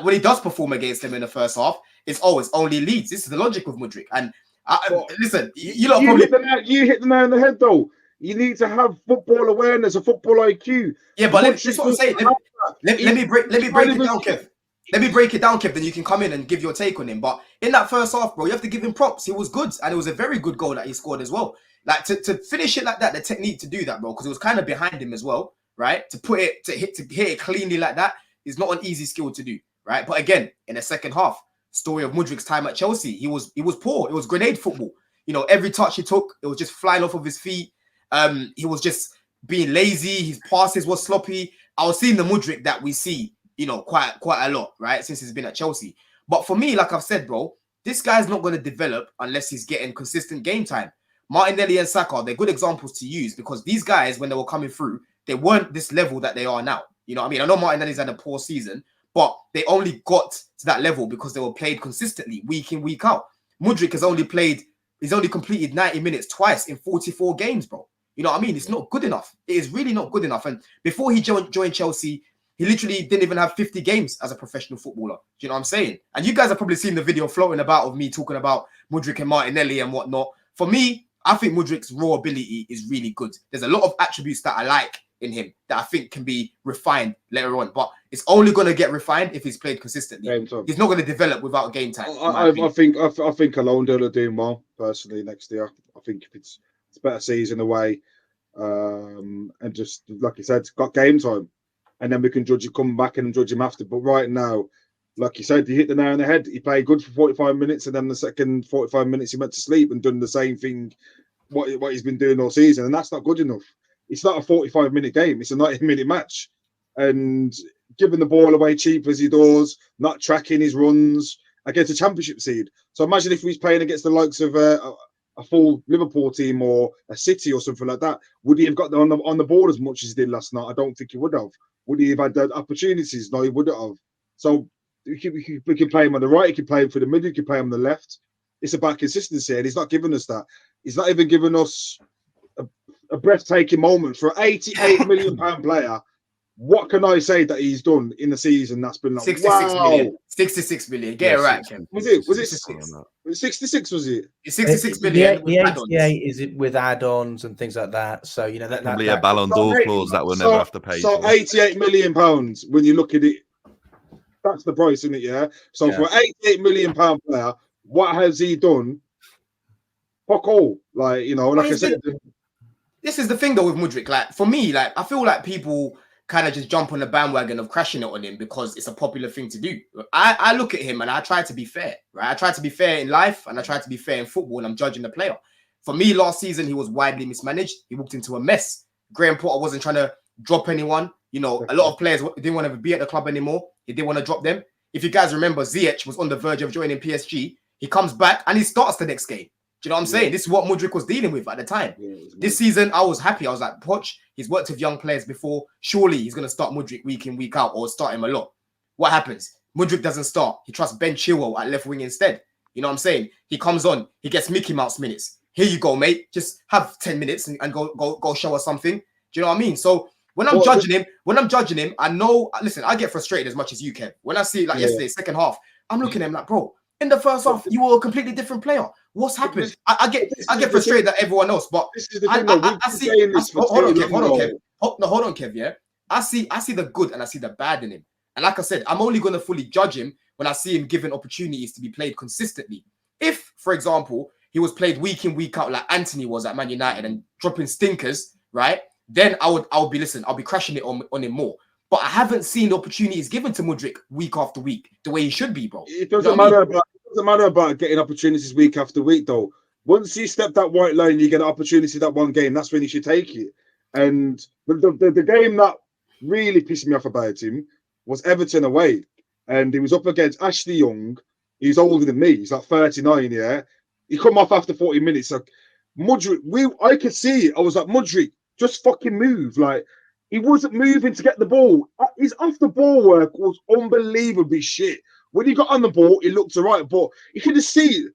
B: when he does perform against them in the first half, it's only Leeds. This is the logic with Mudryk. And listen, you hit
D: the nail on the head though. You need to have football awareness, a football IQ.
B: Yeah, but that's what I'm saying. Let me break it down, Kev. Let me break it down, Kev. Then you can come in and give your take on him. But in that first half, bro, you have to give him props. He was good, and it was a very good goal that he scored as well. Like to finish it like that, the technique to do that, bro, because it was kind of behind him as well, right? To hit it cleanly like that is not an easy skill to do, right? But again, in the second half, story of Mudryk's time at Chelsea, he was poor. It was grenade football. You know, every touch he took, it was just flying off of his feet. He was just being lazy. His passes were sloppy. I was seeing the Mudryk that we see, you know, quite a lot, right? Since he's been at Chelsea. But for me, like I've said, bro, this guy's not going to develop unless he's getting consistent game time. Martinelli and Saka, they're good examples to use because these guys, when they were coming through, they weren't this level that they are now. You know what I mean? I know Martinelli's had a poor season, but they only got to that level because they were played consistently week in, week out. Mudryk he's only completed 90 minutes twice in 44 games, bro. You know what I mean? It's not good enough. It is really not good enough. And before he joined Chelsea, he literally didn't even have 50 games as a professional footballer. Do you know what I'm saying? And you guys have probably seen the video floating about of me talking about Mudryk and Martinelli and whatnot. For me, I think Mudryk's raw ability is really good. There's a lot of attributes that I like in him that I think can be refined later on. But it's only going to get refined if he's played consistently. He's not going to develop without game time.
D: I think Alonso are doing well, personally, next year. I think if it's a better season away, and just, like you said, got game time. And then we can judge him, come back and judge him after. But right now, like you said, he hit the nail on the head. He played good for 45 minutes, and then the second 45 minutes he went to sleep and done the same thing what he's been doing all season, and that's not good enough. It's not a 45-minute game. It's a 90-minute match. And giving the ball away cheap as he does, not tracking his runs against a championship seed. So imagine if he's playing against the likes of a full Liverpool team or a City or something like that. Would he have got on the ball as much as he did last night? I don't think he would have. Would he have had the opportunities? No, he wouldn't have. So we can play him on the right, he can play him for the middle, he can play him on the left. It's about consistency, and he's not giving us that. He's not even giving us a breathtaking moment for an £88 million player. What can I say that he's done in the season that's been like
B: 66 million? 66 million. Get it right, Ken.
D: Was it 66? Was it?
B: It's 66 million.
A: The 88 is it with add-ons and things like that. So you know that
C: probably a Ballon d'Or clause that we'll never have to pay.
D: So £88 million when you look at it, that's the price, isn't it? Yeah. So for an £88 million player, what has he done? Fuck all. Like, you know, like I said.
B: This is the thing though with Mudryk. Like for me, like I feel like people kind of just jump on the bandwagon of crashing it on him because it's a popular thing to do. I look at him and I try to be fair, right? I try to be fair in life and I try to be fair in football, and I'm judging the player. For me, last season, he was widely mismanaged. He walked into a mess. Graham Potter wasn't trying to drop anyone. You know, a lot of players didn't want to be at the club anymore. He didn't want to drop them. If you guys remember, Ziyech was on the verge of joining PSG. He comes back and he starts the next game. Do you know what I'm saying? This is what Mudryk was dealing with at the time. This season, I was happy. I was like, Poch, he's worked with young players before. Surely he's going to start Mudryk week in, week out, or start him a lot. What happens? Mudryk doesn't start. He trusts Ben Chilwell at left wing instead. You know what I'm saying? He comes on. He gets Mickey Mouse minutes. Here you go, mate. Just have 10 minutes and go show us something. Do you know what I mean? So when I'm judging him, I know, listen, I get frustrated as much as you can. When I see, like yesterday, second half, I'm looking at him like, bro, in the first half, you were a completely different player. What's happened? I get frustrated at everyone else, but hold on, Kev. Yeah, I see the good and I see the bad in him. And like I said, I'm only going to fully judge him when I see him given opportunities to be played consistently. If, for example, he was played week in, week out like Anthony was at Man United and dropping stinkers, right? Then I'll be crashing it on him more. But I haven't seen the opportunities given to Mudryk week after week the way he should be, bro.
D: It doesn't matter about getting opportunities week after week, though. Once you step that white line, you get an opportunity that one game. That's when you should take it. And the game that really pissed me off about him was Everton away, and he was up against Ashley Young. He's older than me. He's like 39. Yeah, he come off after 40 minutes. Like Mudryk, I could see it. I was like, Mudryk, just fucking move. Like he wasn't moving to get the ball. His off the ball work was unbelievably shit. When he got on the ball, it looked all right, but you can just see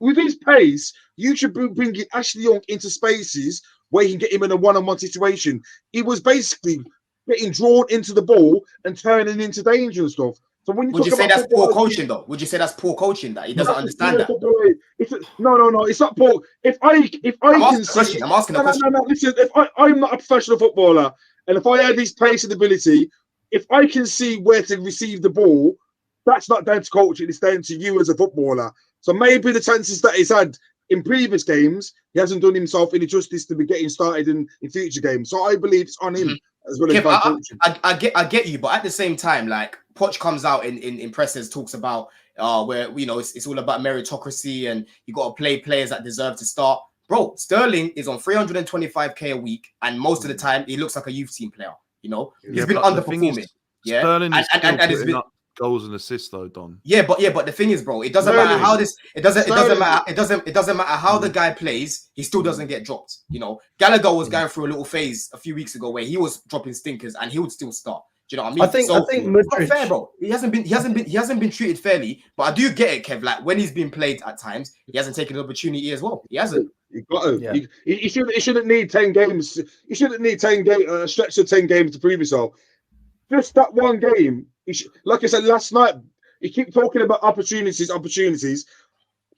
D: with his pace, you should be bringing Ashley Young into spaces where you can get him in a one-on-one situation. He was basically getting drawn into the ball and turning into danger and stuff. So when you
B: would you say that's poor coaching though? Would you say that's poor coaching that he doesn't understand that?
D: No, it's not poor. I'm asking a question. No. Listen, if I'm not a professional footballer, and if I had this pace and ability, if I can see where to receive the ball, that's not down to coaching. It's down to you as a footballer. So maybe the chances that he's had in previous games, he hasn't done himself any justice to be getting started in future games. So I believe it's on him as well as bad coaching.
B: I get you, but at the same time, like Poch comes out in presses, talks about where it's all about meritocracy and you got to play players that deserve to start. Bro, Sterling is on 325k a week, and most of the time he looks like a youth team player. He's been underperforming.
C: Sterling is and been up goals and assists though, Don.
B: Yeah, but the thing is, bro, it doesn't matter how it doesn't matter how the guy plays, he still doesn't get dropped. Gallagher was going through a little phase a few weeks ago where he was dropping stinkers and he would still start. Do you know what I mean?
A: I think Mudryk,
B: not fair, bro. He hasn't been treated fairly. But I do get it, Kev. Like when he's been played at times, he hasn't taken an opportunity as well. He hasn't.
D: You got to. Yeah. He shouldn't need 10 games. He shouldn't need 10 games. A stretch of 10 games to prove himself. Just that one game. Like I said last night, he keep talking about opportunities.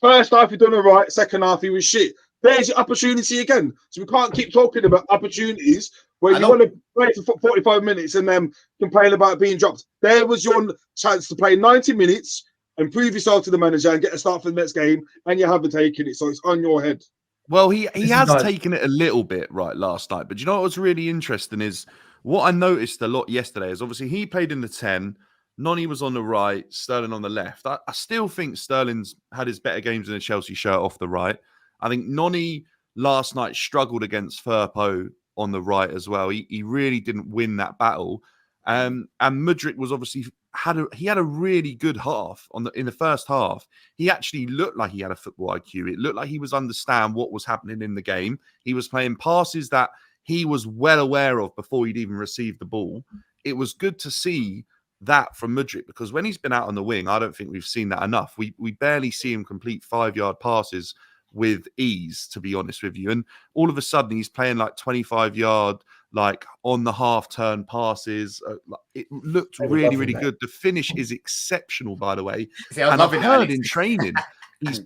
D: First half he done all right. Second half he was shit. There's your opportunity again. So we can't keep talking about opportunities where you want to play for 45 minutes and then complain about being dropped. There was your chance to play 90 minutes and prove yourself to the manager and get a start for the next game, and you haven't taken it. So it's on your head.
C: Well, he has taken it a little bit right last night. But you know what was really interesting is what I noticed a lot yesterday is obviously he played in the 10. Noni was on the right, Sterling on the left. I still think Sterling's had his better games in a Chelsea shirt off the right. I think Noni last night struggled against Firpo on the right as well. He really didn't win that battle. And Mudryk was obviously had a really good half in the first half. He actually looked like he had a football IQ. It looked like he was understand what was happening in the game. He was playing passes that he was well aware of before he'd even received the ball. It was good to see that from Mudryk because when he's been out on the wing, I don't think we've seen that enough. We barely see him complete 5-yard passes with ease, to be honest with you. And all of a sudden, he's playing like 25-yard, like on the half turn passes. It looked really, really good. The finish is exceptional, by the way.
B: See,
C: and I've heard in training,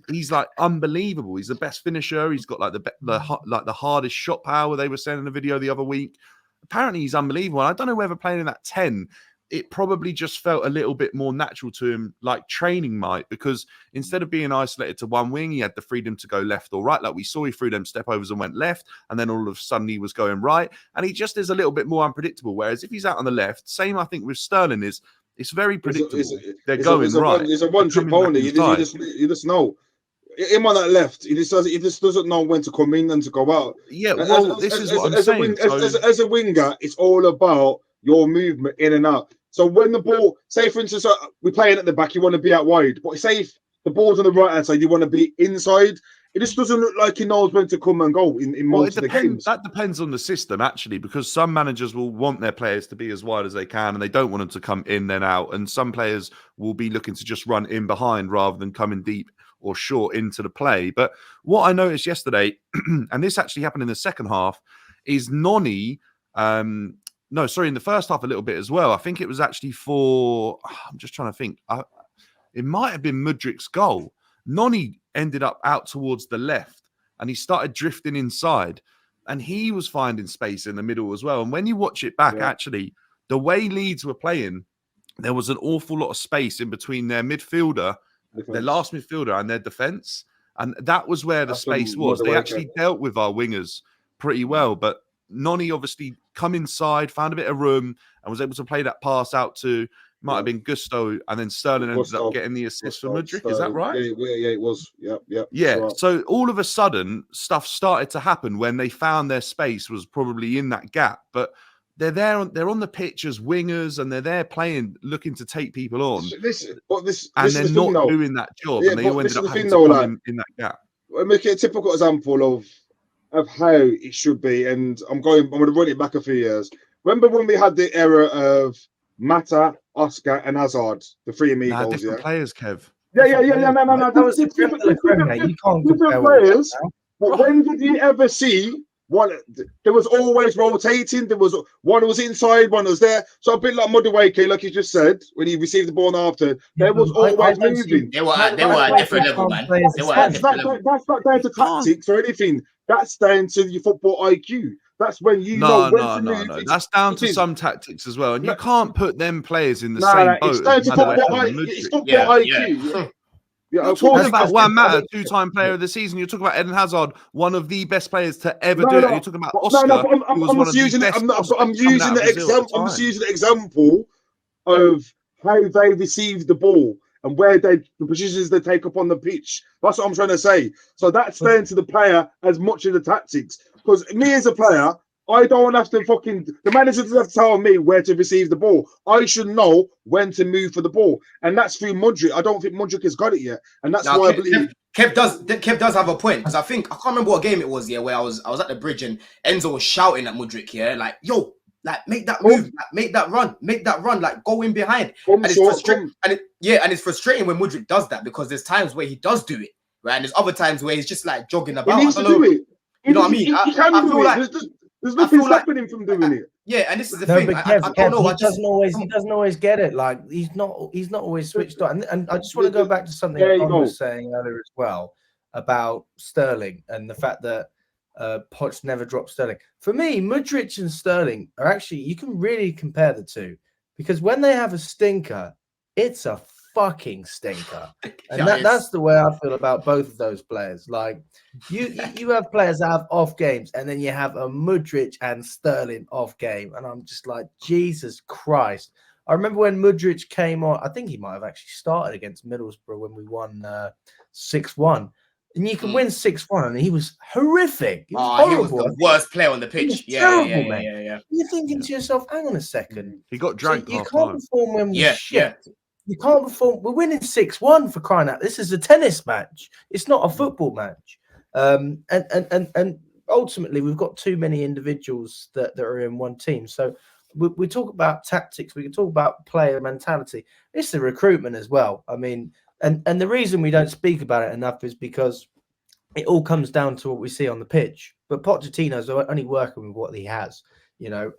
C: he's like unbelievable. He's the best finisher. He's got like the hardest shot power. They were saying in a video the other week. Apparently, he's unbelievable. And I don't know whether playing in that 10. It probably just felt a little bit more natural to him, like training might, because instead of being isolated to one wing, he had the freedom to go left or right. Like we saw, he threw them step overs and went left, and then all of a sudden he was going right. And he just is a little bit more unpredictable. Whereas if he's out on the left, same I think with Sterling is, it's very predictable. They're going right.
D: It's a one-trick pony. You just know. Him on that left, he just doesn't know when to come in and to go out.
C: Yeah, well, this is what I'm saying.
D: As a winger, it's all about your movement in and out. So when the ball, say for instance, we're playing at the back, you want to be out wide. But say if the ball's on the right hand side, you want to be inside. It just doesn't look like he knows when to come and go in most of the games.
C: That depends on the system, actually, because some managers will want their players to be as wide as they can, and they don't want them to come in then out. And some players will be looking to just run in behind rather than coming deep or short into the play. But what I noticed yesterday, and this actually happened in the second half, is Noni. In the first half a little bit as well. I think it was actually I'm just trying to think. It might have been Mudryk's goal. Noni ended up out towards the left and he started drifting inside and he was finding space in the middle as well. And when you watch it back, actually, the way Leeds were playing, there was an awful lot of space in between their midfielder, their last midfielder and their defence. And that was where the space was. They actually dealt with our wingers pretty well, but Noni obviously come inside, found a bit of room, and was able to play that pass out to might have been Gusto, and then Sterling ended up getting the assist for Mudryk. Is that right?
D: Yeah, it was. Yeah.
C: Yeah. So all of a sudden, stuff started to happen when they found their space was probably in that gap. But they're there. They're on the pitch as wingers, and they're there playing, looking to take people on. And they're not doing that job, and they all ended up having to come in that gap.
D: I'll make it a typical example of how it should be, and I'm going to run it back a few years. Remember when we had the era of Mata, Oscar, and Hazard, the three amigos?
C: Different players, Kev.
D: No.
A: That was different players. You can't compare
D: players. But when did you ever see There was always rotating. There was one was inside, one was there. So a bit like Mudryk, like you just said, when he received the ball after, there was always moving.
B: They were at a different level, man.
D: That's not down to tactics or anything. That's down to your football IQ. That's when you know when to move.
C: No. That's down to some tactics as well, and you can't put them players in the same boat.
D: It's down to football IQ.
C: You're talking about Juan Mata, 2-time player of the season. You're talking about Eden Hazard, one of the best players to ever do it. And you're talking about Oscar,
D: I'm just using the example of how they receive the ball and where the positions they take up on the pitch. That's what I'm trying to say. So that's down to the player as much as the tactics. Because me as a player, I don't have to the manager doesn't have to tell me where to receive the ball. I should know when to move for the ball. And that's through Mudryk. I don't think Mudryk has got it yet. And that's why I believe
B: Kev does have a point. Because I can't remember what game it was, where I was at the bridge and Enzo was shouting at Mudryk, like, yo, like make that move, like, make that run, like go in behind. And it's frustrating. And it's frustrating when Mudryk does that, because there's times where he does do it, right? And there's other times where he's just like jogging about.
D: He needs to do it.
B: You know what I mean?
D: He can do it. There's nothing stopping him from doing it.
B: Yeah, and this is the thing.
A: But Kev, he doesn't always get it. Like he's not always switched on. And I just want to go back to something I was saying earlier as well about Sterling and the fact that Poch never dropped Sterling. For me, Mudryk and Sterling are actually, you can really compare the two, because when they have a stinker, it's a fucking stinker. And that's the way I feel about both of those players. Like you have players that have off games, and then you have a Mudryk and Sterling off game, and I'm just like, Jesus Christ. I remember when Mudryk came on, I think he might have actually started against Middlesbrough when we won 6-1. And you can win 6-1, and he was horrific. He was horrible.
B: He was the worst player on the pitch.
A: Terrible, man. You're thinking to yourself, hang on a second.
C: He got dragged.
A: You can't perform when we shit. You can't perform. We're winning 6-1 for crying out. This is a tennis match. It's not a football match. And ultimately, we've got too many individuals that are in one team. So we talk about tactics. We can talk about player mentality. It's the recruitment as well. I mean, and the reason we don't speak about it enough is because it all comes down to what we see on the pitch. But Pochettino's only working with what he has, you know.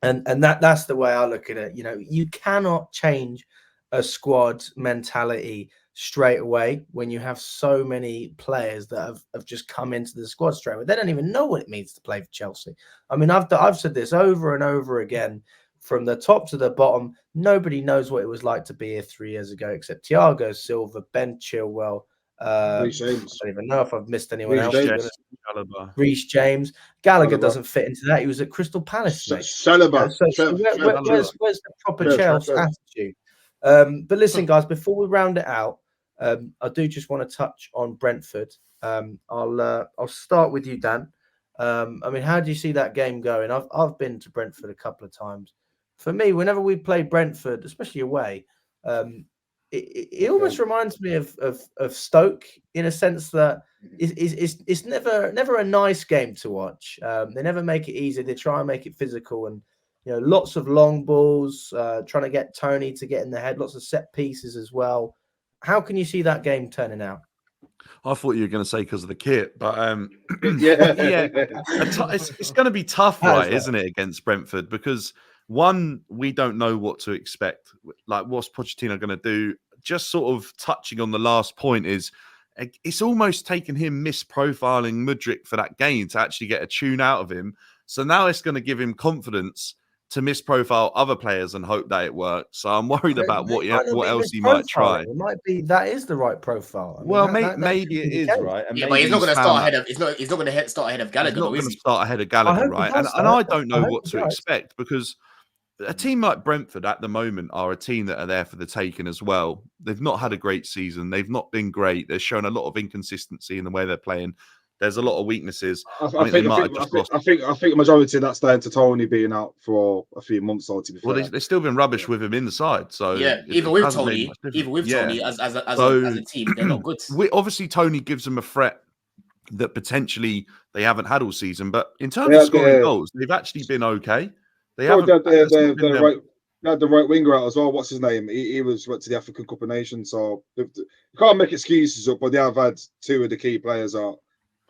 A: And that's the way I look at it. You know, you cannot change a squad mentality straight away when you have so many players that have just come into the squad straight away. They don't even know what it means to play for Chelsea. I mean, I've said this over and over again, from the top to the bottom. Nobody knows what it was like to be here 3 years ago except Thiago Silva, Ben Chilwell. I don't even know if I've missed anyone else. Reece James. Gallagher doesn't fit into that. He was at Crystal Palace. Where's the proper Chelsea attitude? But listen, guys, before we round it out, I do just want to touch on Brentford. I'll start with you, Dan. I mean, how do you see that game going? I've been to Brentford a couple of times. For me, whenever we play Brentford, especially away, it almost reminds me of Stoke, in a sense that it's never a nice game to watch. They never make it easy. They try and make it physical, and you know, lots of long balls, trying to get Tony to get in the head, lots of set pieces as well. How can you see that game turning out?
C: I thought you were going to say because of the kit, but it's going to be tough, right? Isn't it, against Brentford? Because one, we don't know what to expect. Like, what's Pochettino going to do? Just sort of touching on the last point is, it's almost taken him misprofiling Mudryk for that game to actually get a tune out of him. So now it's going to give him confidence to misprofile other players and hope that it works. So I'm worried about what else he might try.
A: It might be that is the right profile. I mean,
C: well, maybe it is right. And
B: but he's not going to start ahead of. He's not going to start ahead of Gallagher.
C: He's not going to start ahead of Gallagher, right? And I don't know what to expect, because a team like Brentford at the moment are a team that are there for the taking as well. They've not had a great season. They've not been great. They've shown a lot of inconsistency in the way they're playing. There's a lot of weaknesses.
D: I think the majority of that's down to Tony being out for a few months. To be fair.
C: Well, they've still been rubbish with him in the side. So
B: yeah, even with Tony as a team, they're not good.
C: Obviously, Tony gives them a threat that potentially they haven't had all season. But in terms of scoring goals, they've actually been okay. They have
D: the right winger out as well. What's his name? He went to the African Cup of Nations. So you can't make excuses up, but they have had two of the key players out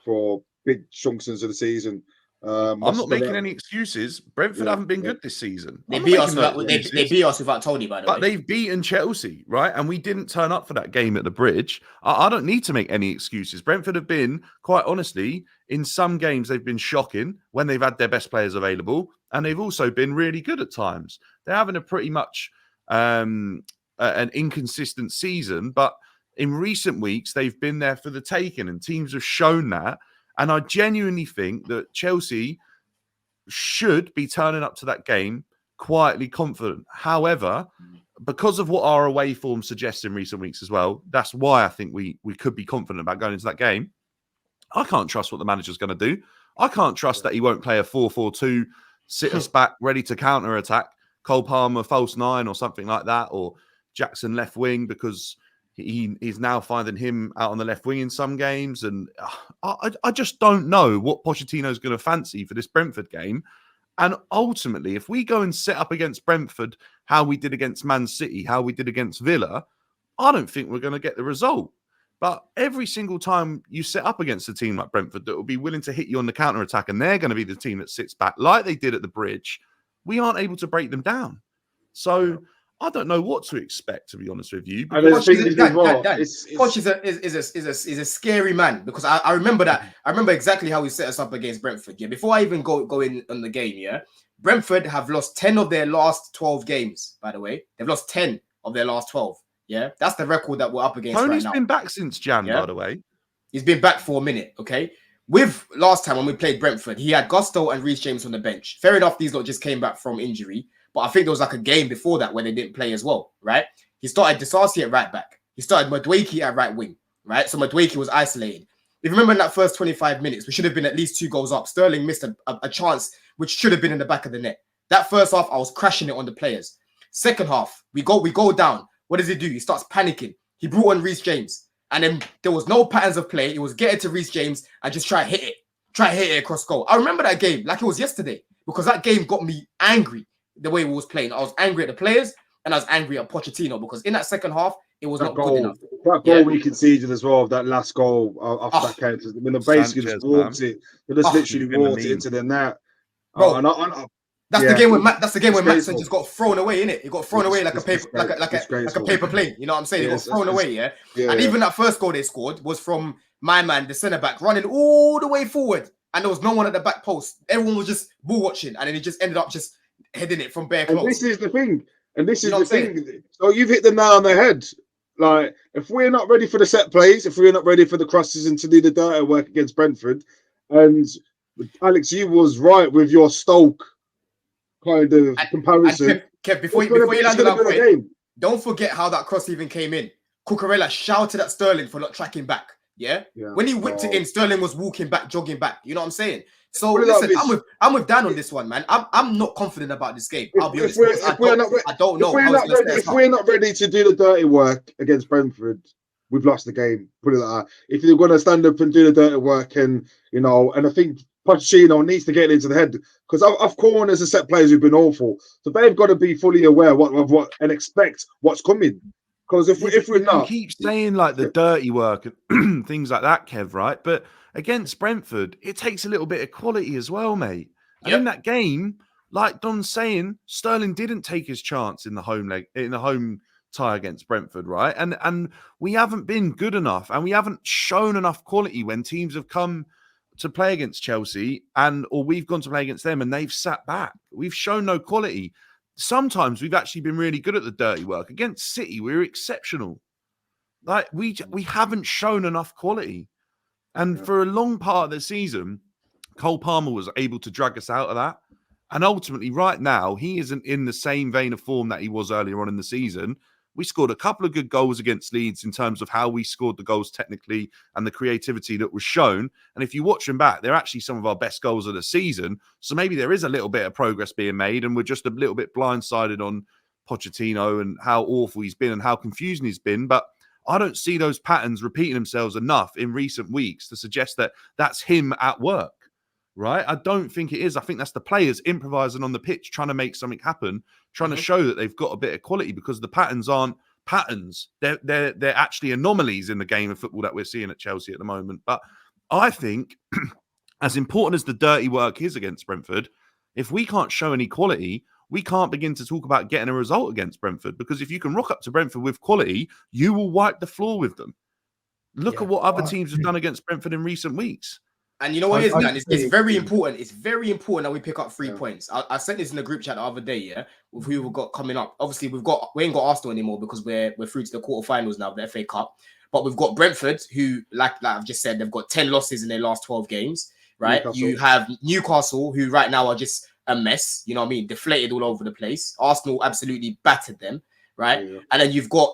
D: for big chunks into the season.
C: I'm not making any excuses. Brentford haven't been good this season.
B: They beat us without Tony, by the way.
C: But they've beaten Chelsea, right? And we didn't turn up for that game at the Bridge. I don't need to make any excuses. Brentford have been, quite honestly, in some games they've been shocking when they've had their best players available, and they've also been really good at times. They're having a pretty much an inconsistent season, but in recent weeks they've been there for the taking, and teams have shown that. And I genuinely think that Chelsea should be turning up to that game quietly confident. However, because of what our away form suggests in recent weeks as well, that's why I think we could be confident about going into that game. I can't trust what the manager's going to do. I can't trust that he won't play a 4-4-2, sit us back, ready to counter-attack, Cole Palmer false 9 or something like that, or Jackson left wing, because he is now finding him out on the left wing in some games. And I just don't know what Pochettino is going to fancy for this Brentford game. And ultimately, if we go and set up against Brentford how we did against Man City, how we did against Villa, I don't think we're going to get the result. But every single time you set up against a team like Brentford that will be willing to hit you on the counter-attack, and they're going to be the team that sits back like they did at the Bridge, we aren't able to break them down. So I don't know what to expect, to be honest with you.
B: Poch is a scary man, because I remember that. I remember exactly how he set us up against Brentford. Yeah, before I even go in on the game. Yeah, Brentford have lost 10 of their last 12 games. By the way, they've lost 10 of their last 12. Yeah, that's the record that we're up against.
C: Tony's
B: right now.
C: Been back since Jan, by the way.
B: He's been back for a minute. Okay. With last time when we played Brentford, he had Gusto and Reece James on the bench. Fair enough, these lot just came back from injury. But I think there was like a game before that where they didn't play as well, right? He started Disasi at right back. He started Madeuke at right wing, right? So Madeuke was isolated. If you remember in that first 25 minutes, we should have been at least 2 goals up. Sterling missed a chance which should have been in the back of the net. That first half, I was crashing it on the players. Second half, we go down. What does he do? He starts panicking. He brought on Reece James. And then there was no patterns of play. It was get it to Reece James and just try to hit it across goal. I remember that game like it was yesterday, because that game got me angry the way we was playing. I was angry at the players and I was angry at Pochettino, because in that second half, it was not good enough.
D: That goal we conceded as well, that last goal after that counter, when they basically just walked it, they just literally walked it into the net.
B: Bro, that's the game when Maatsen just got thrown away, innit? It got thrown away like a paper plane. You know what I'm saying? It got thrown away, yeah? And even that first goal they scored was from my man, the centre back, running all the way forward, and there was no one at the back post. Everyone was just ball watching, and then it just ended up just heading it from bare close.
D: And this is the thing. So you've hit the nail on the head. Like, if we're not ready for the set plays, if we're not ready for the crosses and to do the dirty work against Brentford, and Alex, you was right with your Stoke kind of comparison.
B: And Kev, before you land on that point, don't forget how that cross even came in. Cucurella shouted at Sterling for not tracking back. Yeah? When he whipped it in, Sterling was walking back, jogging back. You know what I'm saying? So listen, I'm with Dan on this one, man. I'm not confident about this game. I'll be honest. I don't know.
D: If we're not ready to do the dirty work against Brentford, we've lost the game. Put it like that. If you're going to stand up and do the dirty work, and and I think Pochettino needs to get into the head, because off corners and set players have been awful. So they've got to be fully aware of what and expect what's coming. Because if we're not,
C: keep saying like the dirty work and things like that, Kev, right? But against Brentford, it takes a little bit of quality as well, mate. And in that game, like Don's saying, Sterling didn't take his chance in the home tie against Brentford, right? And we haven't been good enough, and we haven't shown enough quality when teams have come to play against Chelsea, or we've gone to play against them and they've sat back. We've shown no quality. Sometimes we've actually been really good at the dirty work. Against City, we were exceptional. Like we haven't shown enough quality. And for a long part of the season, Cole Palmer was able to drag us out of that. And ultimately, right now, he isn't in the same vein of form that he was earlier on in the season. We scored a couple of good goals against Leeds in terms of how we scored the goals technically and the creativity that was shown. And if you watch them back, they're actually some of our best goals of the season. So maybe there is a little bit of progress being made, and we're just a little bit blindsided on Pochettino and how awful he's been and how confusing he's been. But I don't see those patterns repeating themselves enough in recent weeks to suggest that that's him at work, right? I don't think it is. I think that's the players improvising on the pitch, trying to make something happen, trying to show that they've got a bit of quality, because the patterns aren't patterns. They're actually anomalies in the game of football that we're seeing at Chelsea at the moment. But I think as important as the dirty work is against Brentford, if we can't show any quality, we can't begin to talk about getting a result against Brentford. Because if you can rock up to Brentford with quality, you will wipe the floor with them. Look at what other teams have done against Brentford in recent weeks.
B: And you know what it is, Dan? It's very important. It's very important that we pick up 3 points. I sent this in the group chat the other day, yeah, with who we've got coming up. Obviously, we ain't got Arsenal anymore because we're through to the quarterfinals now of the FA Cup. But we've got Brentford, who, like I've just said, they've got 10 losses in their last 12 games, right? You have Newcastle, who right now are just a mess, you know what I mean? Deflated all over the place. Arsenal absolutely battered them, right? Yeah. And then you've got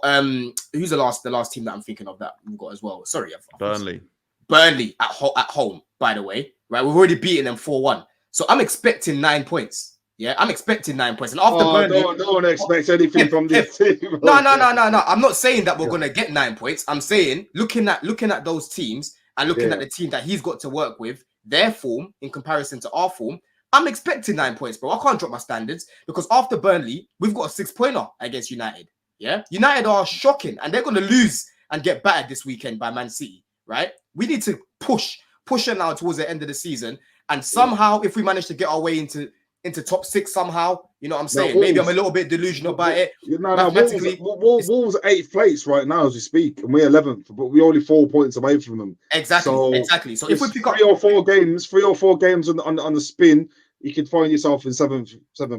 B: who's the last team that I'm thinking of that we've got as well? Sorry, Burnley at home, by the way, right? We've already beaten them 4-1. So I'm expecting 9 points. Yeah, I'm expecting 9 points. And after Burnley,
D: don't expect anything from this team.
B: No. I'm not saying that we're gonna get 9 points. I'm saying looking at those teams and looking at the team that he's got to work with, their form in comparison to our form, I'm expecting 9 points, bro. I can't drop my standards because after Burnley, we've got a 6-pointer against United. Yeah, United are shocking and they're gonna lose and get battered this weekend by Man City. Right? We need to push it now towards the end of the season, and somehow, if we manage to get our way into top 6 somehow, you know what I'm saying? Maybe I'm a little bit delusional about it.
D: Wolves are 8th place right now as we speak, and we're 11th, but we're only 4 points away from them.
B: Exactly. So if we pick up
D: 3 or 4 games on the spin, you could find yourself in seventh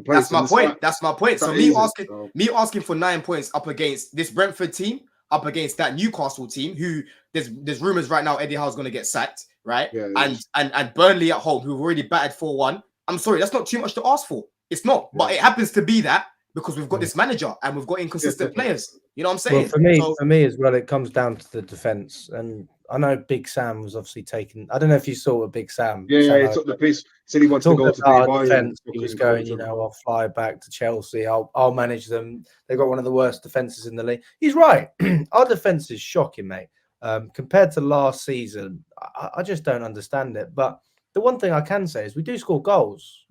D: place.
B: That's my point. So me asking for 9 points up against this Brentford team, up against that Newcastle team, who there's rumors right now Eddie Howe's going to get sacked, right? Yeah, and Burnley at home, who've already battered 4-1. I'm sorry, that's not too much to ask for. It's not, but it happens to be that because we've got this manager and we've got inconsistent players. You know what I'm saying?
A: Well, for me as well, it comes down to the defense. And I know Big Sam was obviously taken. I don't know if you saw what Big Sam.
D: Yeah, he took the piece. Said he wanted to go to
A: Dubai. He was going, I'll fly back to Chelsea. I'll manage them. They've got one of the worst defenses in the league. He's right. Our defense is shocking, mate. Compared to last season, I just don't understand it. But the one thing I can say is we do score goals.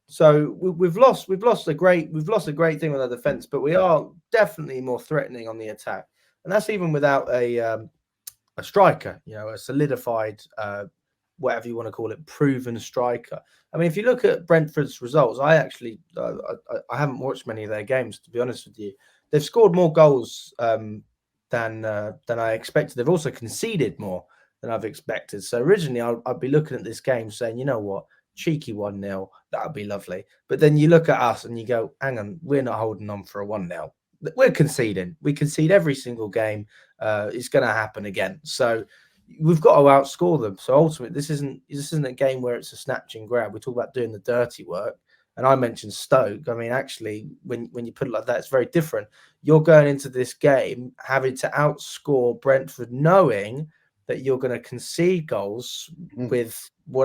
A: So we've lost a great thing with our defense, but we are definitely more threatening on the attack, and that's even without a striker, a solidified, whatever you want to call it, proven striker. I mean, if you look at Brentford's results, I haven't watched many of their games, to be honest with you. They've scored more goals than I expected. They've also conceded more than I've expected. So originally, I'd be looking at this game saying, you know what, cheeky 1-0, that would be lovely. But then you look at us and you go, hang on, we're not holding on for a 1-0. We're conceding. We concede every single game. It's going to happen again. So we've got to outscore them. So ultimately, this isn't a game where it's a snatch and grab. We talk about doing the dirty work. And I mentioned Stoke. I mean, actually, when you put it like that, it's very different. You're going into this game having to outscore Brentford, knowing that you're going to concede goals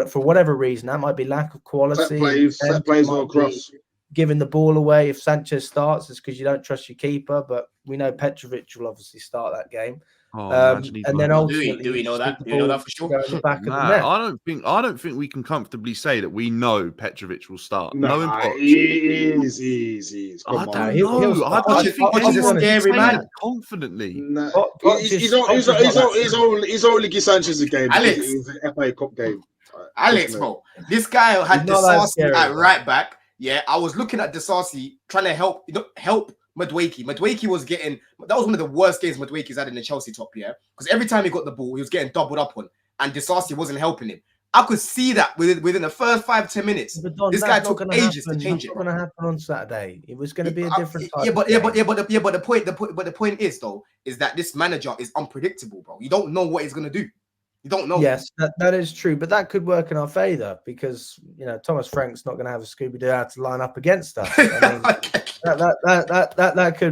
A: for whatever reason. That might be lack of quality.
D: Set plays all across.
A: Giving the ball away. If Sanchez starts, it's because you don't trust your keeper. But we know Petrovic will obviously start that game. And then ultimately,
B: do we know that? Do we know that for sure?
C: I don't think we can comfortably say that we know Petrovic will start.
D: Easy.
C: I don't know. I don't think
B: he's a scary man.
C: Confidently.
D: He's only give Sanchez a game.
B: Alex,
D: it's an FA Cup game.
B: Alex, bro, this guy had Disasi at right back. Yeah, I was looking at Disasi trying to help Madeuke. Madeuke was that was one of the worst games Madeuke's had in the Chelsea top, yeah? Because every time he got the ball, he was getting doubled up on, and Disasi wasn't helping him. I could see that within the first 5-10 minutes. This guy took ages to change it.
A: It's not going to happen on Saturday. It was going to be a different type.
B: But the point is that this manager is unpredictable, bro. You don't know what he's going to do. You don't know.
A: Yes, that is true, but that could work in our favour because Thomas Frank's not going to have a Scooby-Doo out to line up against us. I mean,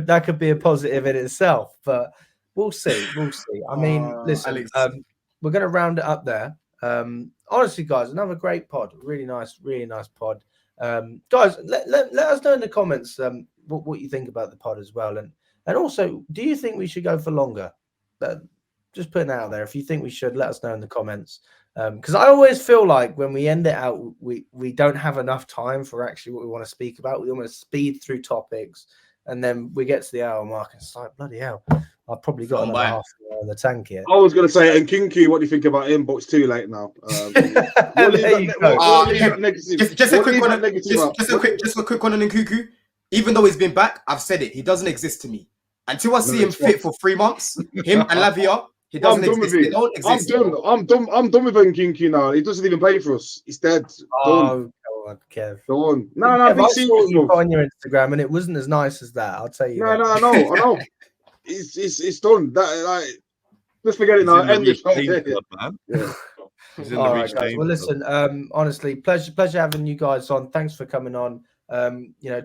A: that could be a positive in itself, but we'll see. I mean, listen, we're going to round it up there. Honestly, guys, another great pod. Really nice pod. Guys, let us know in the comments what you think about the pod as well, and also, do you think we should go for longer? Just putting it out there. If you think we should, let us know in the comments. Because I always feel like when we end it out, we don't have enough time for actually what we want to speak about. We almost speed through topics, and then we get to the hour mark, and it's like, bloody hell. I've probably got another half in the tank here.
D: I was going to say, and Kinky, what do you think about him? But it's too late now.
B: Just a quick one on Nkunku. Even though he's been back, I've said it. He doesn't exist to me. Until I see him fit for 3 months, him and Lavia, he doesn't exist. They don't exist.
D: I'm done with Nkunku now. He doesn't even play for us. He's dead.
A: Oh, God, Kev.
D: Done. No,
A: I saw what you put on your Instagram, and it wasn't as nice as that. I'll tell you.
D: No, I know. It's done. Just forget it now. End this.
A: All right, guys. Well, listen. Honestly, pleasure having you guys on. Thanks for coming on.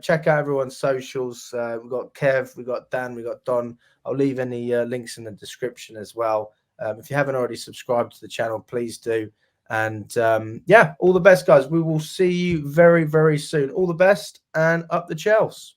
A: Check out everyone's socials. We've got Kev, we've got Dan, we've got Don. I'll leave any links in the description as well. If you haven't already subscribed to the channel, please do. And all the best, guys. We will see you very, very soon. All the best and up the Chelsea.